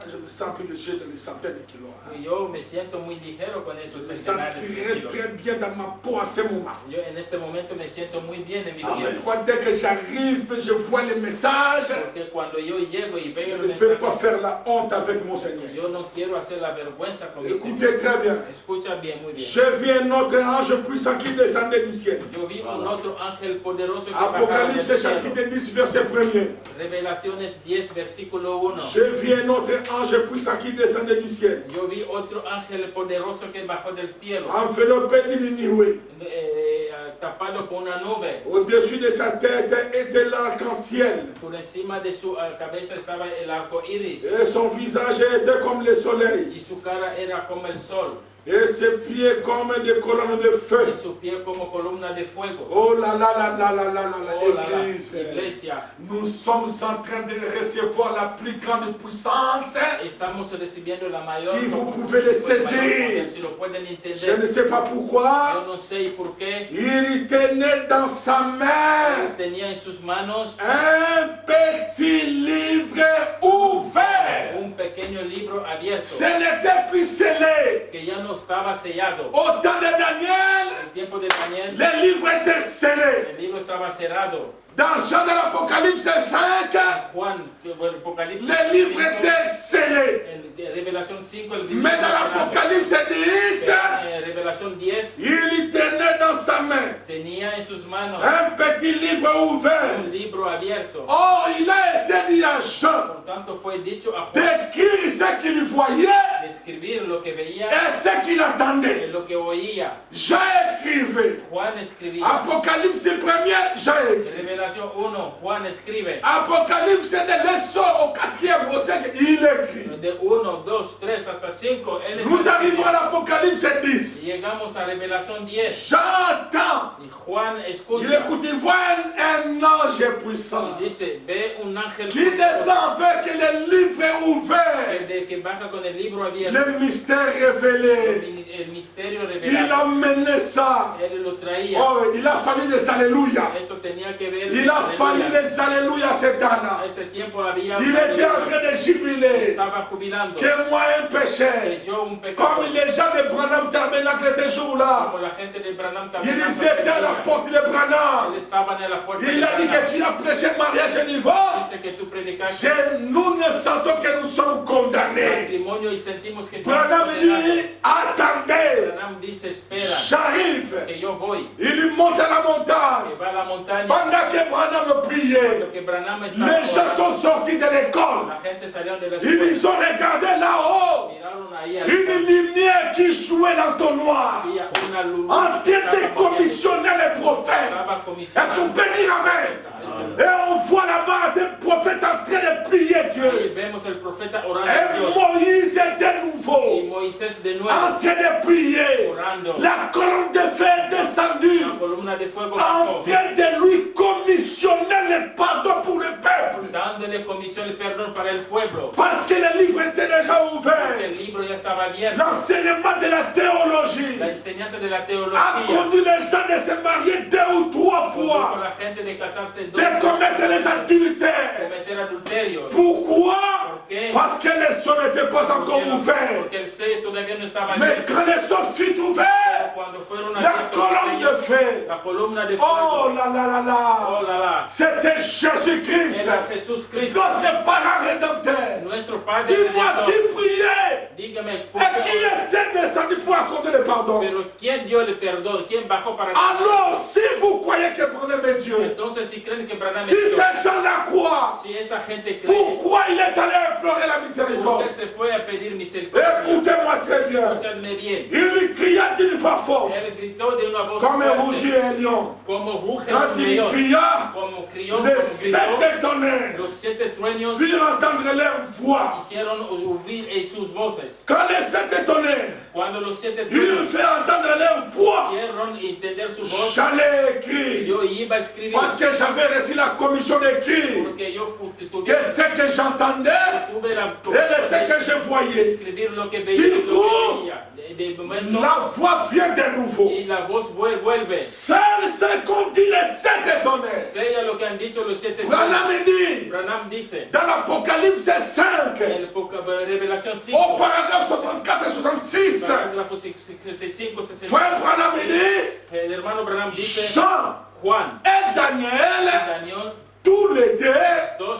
Je me sens plus léger de mes centaines de kilos. Hein. Y yo me siento muy ligero con esos Je me sens centenares de très, kilos. très bien dans ma peau à ce moment. Yo en este momento me siento muy bien en mi Amen. piel. Dès que j'arrive, je vois les messages. Porque cuando yo llego y Je veo ne el veux pas mensaje, faire la honte avec mon Seigneur. yo no quiero hacer la vergüenza con mi Écoutez Señor. très bien. Escucha bien, muy bien. J'ai vu un autre ange puissant qui descendait du ciel. Yo vi un otro ángel poderoso que bajaba del Apocalypse cielo. chapitre 10, verset 1er. Revelaciones 10, versículo 1. J'ai vu un autre ange puissant qui descendait du ciel. Yo vi otro ángel poderoso que bajó del cielo, Enveloppé d'une nuée. tapado con una nube. Au-dessus de sa tête était l'arc-en-ciel. Por encima de su cabeza estaba el arco iris Et son visage était comme le soleil. y su cara era como el sol Et ses pieds comme des colonnes de y feu. su pie como columna de fuego. Oh là là là là là là là là, Oh là là, Église. iglesia, Nous sommes en train de recevoir la plus grande puissance. estamos recibiendo la mayor. Si vous pouvez le el mayor saisir. poder, si lo pueden Je ne entender. sais pas pourquoi. Yo no sé por qué. Il tenait dans sa main Tenía en sus manos un petit livre ouvert. un pequeño libro abierto Ce n'était plus scellé. que ya no estaba sellado. Au temps de Daniel, En el tiempo de Daniel, les livres étaient scellés. el libro estaba cerrado. Dans Jean de l'Apocalypse 5, Juan, bueno, Apocalipsis les livres 5, étaient scellés. en Revelación 5, el libro Mais dans estaba cerrado. l'Apocalypse 10, En Revelación 10, il tenait dans sa main tenía en sus manos un petit livre ouvert. un libro abierto. Or, il a été dit à Jean Por tanto, fue dicho a Juan d'écrire ce qu'il voyait de escribir lo que veía et ce qu'il y attendait. lo que oía. Jean écrivait. Juan escribía. Apocalypse 1er, Jean écrit. Revelación 1, Juan escribe. Apocalypse de l'essor au 4e, au 5e, il écrit. De 1, 2, 3 hasta 5, él Nous arrivons à l'Apocalypse 10. Llegamos a Revelación 10 J'entends. y Juan Il escucha écoute, il voit un ange puissant y dice, ve un ángel qui descend avec le livre ouvert, que baja con el libro abierto, le mystère révélé. el misterio Il revelado. a mené ça. Él lo traía. Oh, il a fallu des alléluia. Eso tenía que ver. Il a Aleluya. fallu des alléluia cet A an-là. ese tiempo había. Il était en train de jubiler Estaba jubilando. que moi un péché. Que yo un pecado. Comme les gens de Branham Tabernacle ces jours-là. Como la gente de Branham Il también. était à la porte de Branham. Él estaba en la puerta. Il de a dit Branham. que tu as prêché mariage et divorce, Dice que tú predicaste nous ne sentons que nous sommes condamnés. matrimonio y sentimos que estamos Branham condenados. dit, attendez, Branham dice, espera, j'arrive. que yo voy, Il monte à la que montagne. va a la montaña. Pendant que Branham priait, Cuando que Branham estaba les gens orando, sont sortis de l'école. la gente salió de la escuela, Ils ont regardé là-haut. miraron ahí al Une lumière qui jouait l'entonnoir. había una luz En train que de estaba commissionner les prophètes. estaba Est-ce qu'on comisionando. peut dire Amen? Et on voit là-bas des prophètes en train de prier Y Dieu. vemos el profeta orando a Et Dios. Moïse est de Y nouveau Moisés de en nuevo train de prier. orando. La colonne de feu est descendue La columna de fuego en bajó, train de lui commissionner le pardon pour le peuple. dándole comisión y perdón para el pueblo. Parce que le livre était déjà Porque ouvert. el libro ya estaba abierto. L'enseignement de la théologie La enseñanza de la a teología conduit les gens de se marier 2 ou 3 condujo a fois, la gente de casarse dos de commettre les adultères. cometer adulterio. Pourquoi? ¿Por qué? Parce que les sons n'étaient pas encore ouverts. Porque el sello todavía no estaba Mais abierto. quand les sons furent ouverts, Cuando fueron la abiertos los colonne de sellos, feu, la columna de oh fuego, là là là oh là, la la, c'était Jésus-Christ, era Jesús Cristo, notre parent rédempteur. nuestro Padre Dis-moi Redentor. qui priait Dígame, ¿por et qui qué? était descendu pour accorder le pardon. Pero ¿quién dio el perdón? ¿Quién bajó para Alors, si vous croyez que Branham est Dieu, Entonces, si creen que Branham es si Dios, ces gens-là croient, si esa gente cree, pourquoi il est allé implorer la ¿por miséricorde? qué se fue a pedir misericordia? Écoutez-moi très bien. Escúchame bien. Il cria d'une voix forte, Él gritó de una voz comme un fuerte, rugit un lion. como ruge Quand un il león, cria, como crió, les como 7 gritó, tonnerres los 7 trueños firent entendre leur voix. hicieron oír sus voces. Quand les 7 tonnerres, Cuando los 7 ils trueños firent entendre leur voix, hicieron entender su voz, j'allais écrire. yo iba a escribir, Parce que j'avais reçu la commission d'écrire porque yo tuve de ce que j'entendais la et de ce que je voyais. escribir lo que veía, Du lo que coup, veía. De momento, La voix vient de nouveau. y la voz vuelve. Seul ce qu'ont dit les 7 tonnerres. Sella lo que han dicho los 7 Branham trueños. dit Branham dice dans l'Apocalypse 5, en Revelación au 5, paragraphe 64 et 66, parágrafo 75, 60. frère Branham dit, El hermano Branham dice, Jean Juan et y Daniel, Daniel, tous les deux, dos,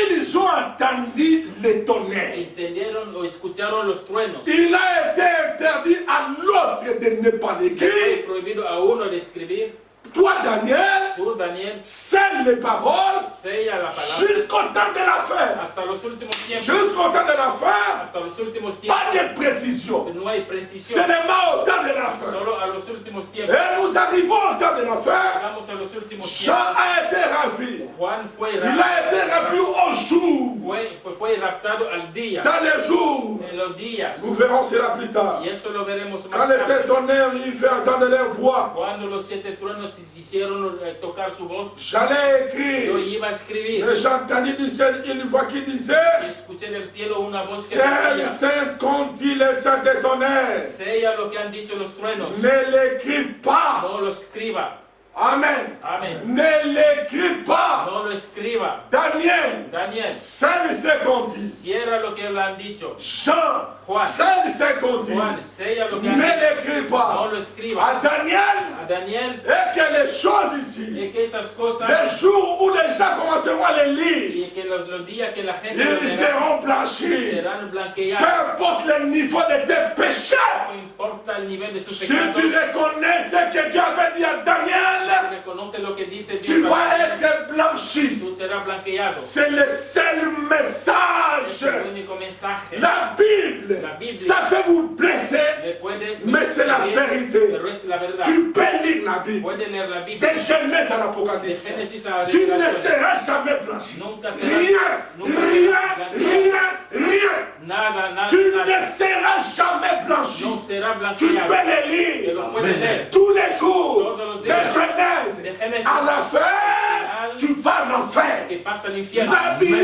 ils ont entendu les tonnerres. entendieron o escucharon los truenos. Il a été interdit à l'autre de ne pas Fue l'écrire. prohibido a uno de escribir. Toi, Daniel, Tú, Daniel, scelle les paroles sella la palabra jusqu'au temps de la fin. hasta los últimos tiempos. Jusqu'au temps de la fin, Hasta los últimos pas tiempos. de précision. No hay precisión. Seulement au temps de la fin. Solo a los últimos tiempos. Et nous arrivons au temps de la fin. Llegamos a los últimos Jean tiempos. a été ravi. Juan fue Il a été ravi au jour. fue raptado al día, Dans les jours. en los días. Nous verrons cela plus tard. Y eso lo veremos Quand más les 7 tarde. tonnerres, ils fait entendre leur voix. Cuando los 7 truenos hicieron tocar su voz, J'allais yo écrire. iba a escribir. Mais j'ai entendu du ciel une voix qui Y disait, escuché del cielo una voz que Celle decía, saint qu'ont dit les 7 tonnerres, sella lo que han dicho los truenos, ne l'écris pas. no lo escriba. Amen. Amén. Ne l'écris pas. No lo escriba. Daniel, Daniel, celle c'est qu'on dit. cierra lo que le han dicho. Jean, Juan. celle c'est qu'on dit. Juan, sella lo que han Ne dicho. l'écris No pas. lo escriba. À Daniel, A Daniel, et que les choses ici, y que esas cosas, les jours où les gens commenceront à les lire, y que los días que la gente lo ils verá, seront blanchis. serán Peu blanqueados. importe le niveau de tes péchés. No importa el nivel de sus Si pecados. tu reconnais ce que Dieu avait dit à Si Daniel, reconoce lo que dice tu Dios, vas être blanchi. tú serás blanqueado. C'est le seul Es message. el único mensaje. La Bible, La Bible. ça peut vous blesser, Le puede mais c'est la mentir, vérité. pero es la verdad. Tu peux lire la Bible. Puede leer la Biblia. De Genèse à De l'Apocalypse. Génesis a Tu ne Revelación. seras jamais blanchi. Nunca serás, Rien, nunca rien, serás blanqueado. rien. Nada, nada, Tu nada. ne seras jamais blanchi. No será Tu blanqueado. peux les Te lire lo puede leer. tous les jours Todos los de días. Genèse. De Génesis. À la fin, tu vas en enfer. Que pasa al infierno. La La Bible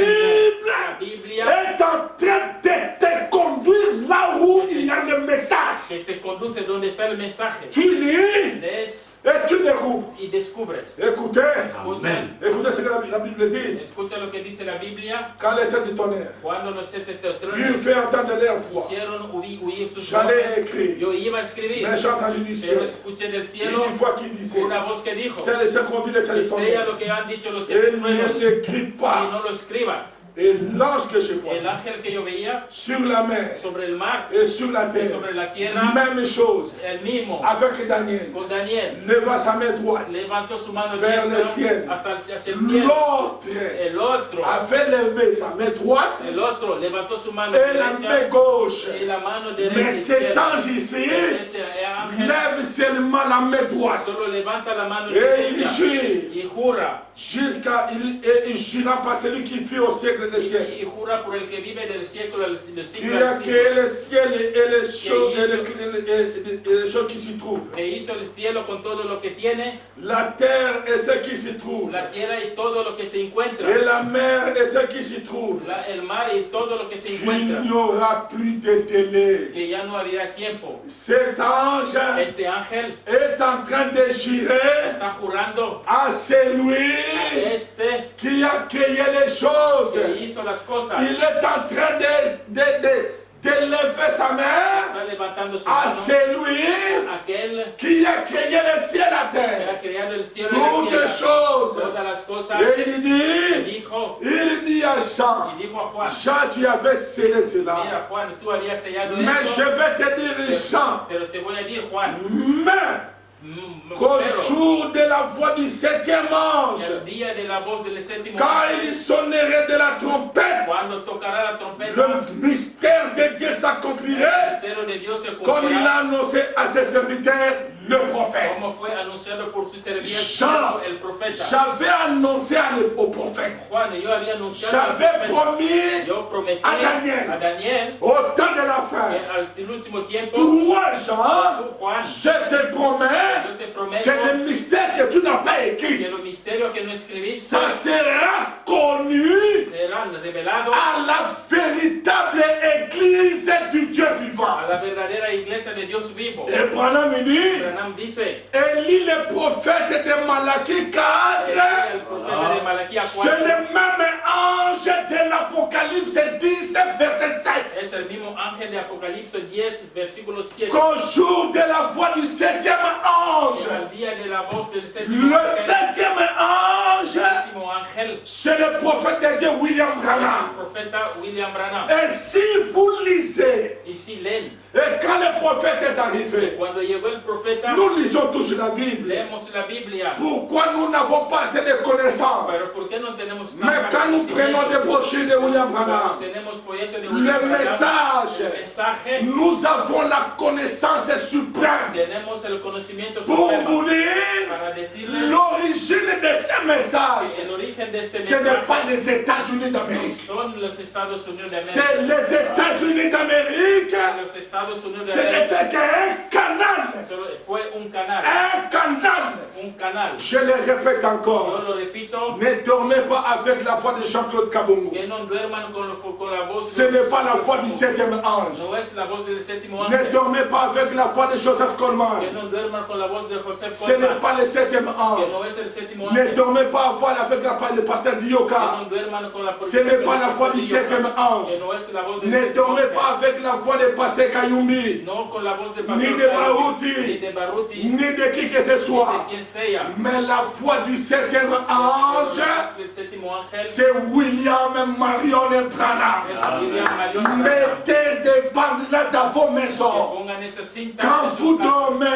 Biblia est en train de te conduire là où il y a le message. que te conduce donde está el mensaje. Tu lis, Lees Et tu découvres. y descubres. Écoutez, Escucha, écoutez ce que la Bible dit. escucha lo que dice la Biblia. Quand les sept du tonnerre, Cuando los siete ils teotrones fait entendre leur voix. hicieron huir sus J'allais voces, écrire. yo iba a escribir, Mais j'ai entendu du ciel pero escuché del cielo une voix qui disait, una voz que dijo, c'est les sept conduits, les sept du que sea tonnerre. lo que han dicho los Et siete ne truenos l'écrit y pas. no lo escriba. Et l'ange que je vois El ángel que yo veía sur la mer sobre el mar et sur la y terre, sobre la tierra, même chose el mismo, avec Daniel. con Daniel, Leva sa main droite. levantó su mano Vers le diestra ciel. hacia el cielo. L'autre El otro avait levé sa main droite levantó su mano et la main derecha gauche. y la mano derecha. Mais cet izquierda. ange ici Este ángel lève seulement la main droite. solo levanta la mano Et il derecha jure y jura. et il jura par celui qui fait au siècle des siècles. Y jura por el que vive del siglo al Qui siglo a al siglo, créé le ciel et les choses, et les choses qui s'y trouvent. que hizo el cielo con todo lo que tiene, La terre et ce qui s'y trouve. la tierra y todo lo que se encuentra, Et la mer et ce qui s'y trouve. el mar y todo lo que se Il encuentra, n'y aura plus de délai. que ya no habría tiempo. Cet ange Este ángel est en train de jurer está jurando à celui a este qui a créé les choses. que hizo las cosas. Il est en train de lever sa main Está levantando su à mano celui aquel qui a créé le ciel à que terre. ha creado el cielo y la Toutes tierra. choses. Todas las cosas. Et il dit, Dijo, il dit à Jean, y dijo a Juan, Jean, tu avais scellé cela. mira Juan, tú habías sellado Mais je eso, vais te dire, Jean, pero te voy a decir Juan, mais qu'au jour de la voix du septième ange, el día de la voz del séptimo quand ángel, il sonnerait de la trompette, cuando tocará la trompeta, le mystère de Dieu el s'accomplirait misterio de Dios se comme il cumplirá, a annoncé à ses serviteurs, le prophète. como fue anunciado por su Jean, servicio, el profeta. j'avais annoncé au prophète, Juan, yo había anunciado al j'avais profeta, promis yo prometí a Daniel, a Daniel au temps de la que fin, al último tiempo, toi Jean, tú, Juan, je te promets yo te que prometo le mystère que tu n'as pas que écrit, los misterios que no escribiste ça sera connu serán revelados à la véritable église du Dieu vivant. a la verdadera iglesia de Dios vivo. Et Branham dit, Branham dice, Élie le prophète de Malachie 4, el profeta de Malaquías c'est 4 le même ange de l'Apocalypse 10, verset 7. es el mismo ángel de Apocalipsis 10, versículo 7. Qu'au jour de la voix du septième ange, Al día de la voz del séptimo le ángel, septième ange, séptimo ángel, c'est le prophète de Dieu William el Branham. profeta William Branham. Et si vous lisez, Y si leen, et quand le prophète est que arrivé, cuando llegó el profeta, nous lisons tous la Bible. leemos la Biblia. Pourquoi nous n'avons pas assez de connaissances? Pero ¿por qué no tenemos Mais quand nous prenons des brochures de William Branham, tenemos folletos de le William Branham, message, el mensaje, nous avons la connaissance suprême. tenemos el conocimiento Pour supremo vous dire para decirle l'origine de ce message, que el origen de este ce n'est mensaje pas les États-Unis d'Amérique. son los Estados Unidos de C'est América. les États-Unis d'Amérique. Los Estados Unidos Ce de América n'était qu'un canal. solo fue un canal, Un canal. un canal. Je le répète Yo encore. lo repito, Ne dormez pas avec la voix de Jean-Claude Kabongo. que no duerman con la voz. Ce n'est pas la voix du septième ange. No es la voz del séptimo Ne ángel. dormez pas avec la voix de Joseph Coleman. Que no duerman con la voz de José Ce n'est Coleman. pas le septième Que ange. no es el séptimo Ne ángel. dormez pas avec la voix de pasteur Que Dioka. no duerman con la Ce n'est pas la voix du septième ange. Que no es la voz del Ne séptimo dormez ángel. pas avec la voix de pasteur Kayumbi. No con la voz de Ni Pastor de Cayo, Baruti. ni de Baruti, Ni de qui que ce ni soit. de quien sea. Mais la voix du septième ange, El séptimo ángel c'est William Marion Branham. es William Marion. Mettez des bandes là dans vos Que maisons. pongan esa cinta Quand en sus vous casas. dormez,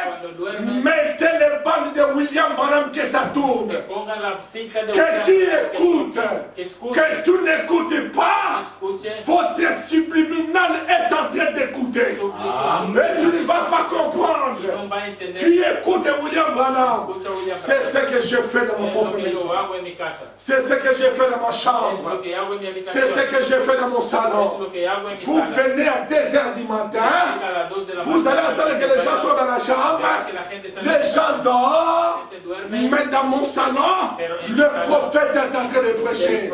Cuando duermen, mettez les bandes de William Branham que ça que tourne. pongan la cinta de Que William tu Branham, écoutes. que escuche, Que tu n'écoutes pas. escuche, Votre subliminal est en train d'écouter. Mais tu ne vas pas comprendre. no va a entender. Tu écoutes William Branham. Escucha William C'est Branham. ce que je fais dans ma Es lo propre que maison. yo hago en mi casa. C'est ce que j'ai fait dans ma Es chambre. lo que hago en mi C'est habitación. ce que j'ai fait dans mon Es salon. lo que hago en mi Vous sala. venez à 2h du matin. A las 2 de la Vous allez mañana, entendre que les gens sont dans la chambre. que la gente está en Les gens dorment. gente duerme. Mais dans mon salon, le prophète est en train de prêcher.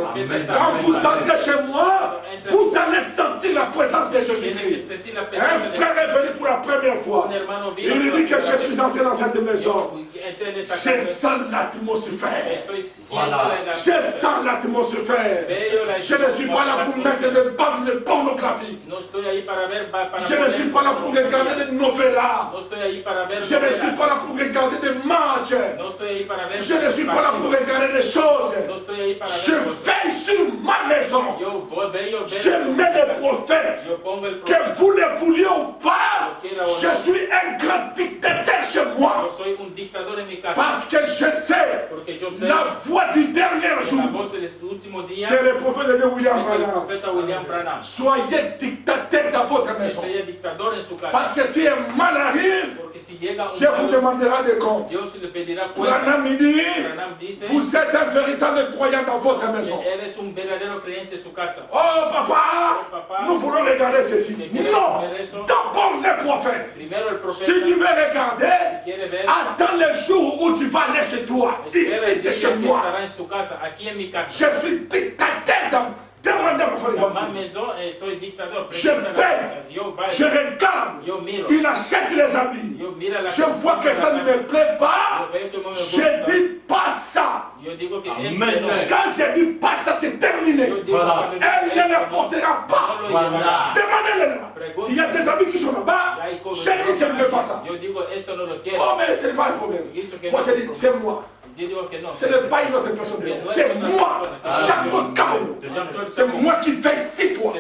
Quand vous entrez chez moi, vous allez sentir sentir la présence de Tienes que Jésus-Christ. sentir la Un presencia de frère est venu pour la première fois. un hermano vino. Il dit que je suis entré dans cette maison. Entré en esta Je casa. sens l'atmosphère. Estoy sintiendo la Je sens l'atmosphère. Veo la Je ne suis pas là pour mettre des bandes pornographiques. No estoy ahí para ver, para Je ne suis pas là pour regarder des novellas. No estoy ahí para ver Je ne suis pas là pour regarder des matchs. No estoy ahí para ver Je ne suis pas là pour regarder des choses. No estoy ahí para Je ver veille sur ma maison. Yo veo Je mets les prophètes. Yo pongo el Que profeta. vous le vouliez ou pas, je suis un grand dictateur chez Yo moi. soy un dictador en mi casa. Parce que je sais Porque yo sé la voix du dernier la jour. voz del último día C'est le prophète de William es el Branham. profeta William Branham. Soyez dictateur dans votre maison. Soy dictador en su casa. Parce que si un mal arrive, Porque si llega un Dieu vous malo, demandera des comptes. Dios le pedirá cuenta. Branham dit, Branham dice, vous êtes un véritable croyant dans votre maison. eres un verdadero creyente en su casa. Oh papa, nous voulons regarder ceci. Non, d'abord les prophètes. Primero el Si profeta, tu veux regarder, si quiere ver, attends le jour où tu vas aller chez toi. espera el Ici, c'est día chez que moi. estará en su casa, aquí en mi casa. Je suis dictateur dans... Demandez à ma Dans ma famille. maison, soy dictador. Je vais, Yo je vaya, regarde, yo miro, il achète les habits. yo mira la Je vois que ça ne me plaît pas. Yo veo que no me Je gusta. dis pas ça. Yo digo que Amen. este no. Quand je dis pas ça, c'est terminé. Yo digo Voilà. que Elle ne le portera pas. no lo llevará. Demandez-le là. Il y a des amis qui sont là-bas. Ya hay cosas Je dis, je ne veux pas ça. Yo digo, esto no lo quiero. Oh, mais ce n'est pas un problème. Moi, je dis, c'est moi. Yo digo que no. Ce n'est pas une autre personne. C'est moi. Jean-Claude Cameroun. C'est moi qui veille sur toi.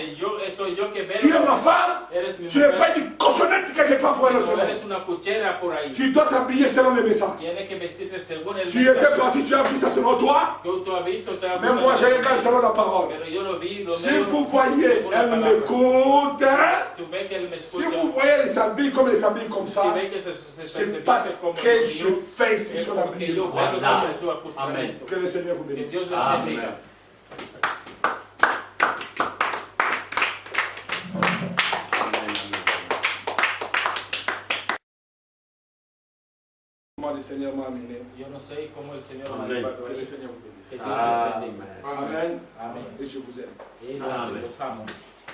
Soy yo que veo. Tu es ma femme. Eres mi Tu n'es mujer. pas une cochonnette quelque part pour un autre Tú homme. eres una cuchera por ahí. Tu dois t'habiller selon les messages. Tienes que vestirte según el Tu étais mensaje. parti, tu as vu ça selon toi. Yo tú has visto, te has Mais moi, je regarde selon la parole. Pero yo lo vi, lo Si veo vous voyez, según la elle palabra. m'écoute. Hein? Tu ves que él me Si escucha. vous voyez les habits comme les habits comme Si ça, ves que se c'est parce viste como que yo, je fais ici es sur porque l'habit. yo veo Voilà. sobre su Amen. acusamiento. Que le Seigneur vous Que bénisse. Dios les Amen. bendiga. Comment le Seigneur m'a amené. Yo no sé cómo el Señor me ha Amen. llevado Que le ahí. Seigneur vous Que bénisse. Dios les bendiga. Amen. Amén. Et je vous aime. Y Amén. los amo.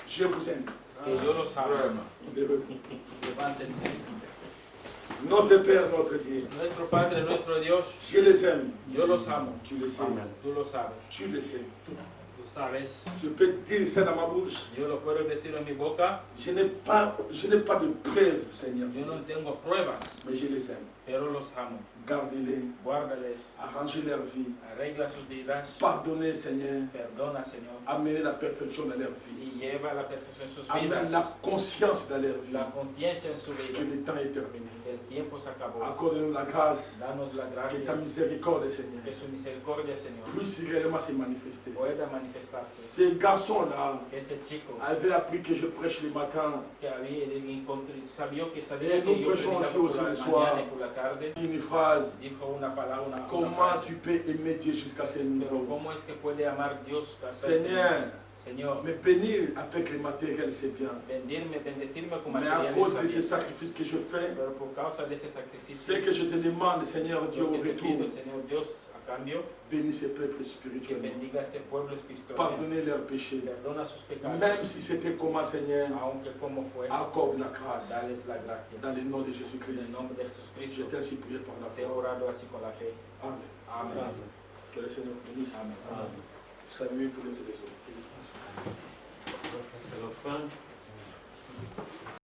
Je vous aime. Que yo los amo. Levez-vous. Levántense. Notre Père, notre Dieu. Nuestro Padre, nuestro Dios, Je les aime. yo los amo. Tu le sais. Amen. Tú lo sabes. Tu le sais. Tú sabes. Je peux dire ça dans ma bouche. Yo lo puedo decir en mi boca. Je n'ai pas de preuves, Seigneur. Yo no tengo pruebas, Mais je les aime. pero los amo. Gardez-les. Guárdales. Arrangez leur vie. Arregla sus vidas. Pardonnez, Seigneur. Perdona, Señor. Amenez la perfection dans leur vie. Y lleva a la perfección sus Amène vidas. la conscience dans leur vie. La conciencia en su Que vida. le temps est terminé. El tiempo se acabó. Accorde-nous la grâce. Danos la Que ta gracia. miséricorde, Seigneur, Que su misericordia, Señor, puisse réellement se manifester. pueda manifestarse. Ces garçons-là Que ese chico avaient appris que je prêche le matin. que había encontré, sabía que Et sabía nous que yo prêchons predicaba aussi por aussi la le soir. mañana y por la tarde. Une phrase. Dijo una palabra, una Comment frase. tu peux aimer Dieu jusqu'à ce Pero niveau? cómo es que puede amar Dios hasta ese Seigneur, nivel? Señor, me bénir avec les matériels, c'est bien. bendecirme con Mais à materiales cause de ces sabios. sacrifices que je fais, Pero por causa de este ce sacrificio, que je te demande, Seigneur Dieu, lo au que te pido, retour, Señor Dios, a cambio, bénis ces peuples que spirituels. bendiga a este pueblo espiritual. Pardonnez leurs péchés. Perdona sus pecados, Même si c'était comment, Seigneur, aunque como fue, accorde la grâce. dales la gracia. Dans le nom de En el Jésus-Christ, nombre de je Jesucristo, t'ai ainsi prié par la te he foi. orado así con la fe. Amen. Amén. Que le Seigneur vous bénisse. Amén. Saluez-vous les uns les autres. C'est l'offrande.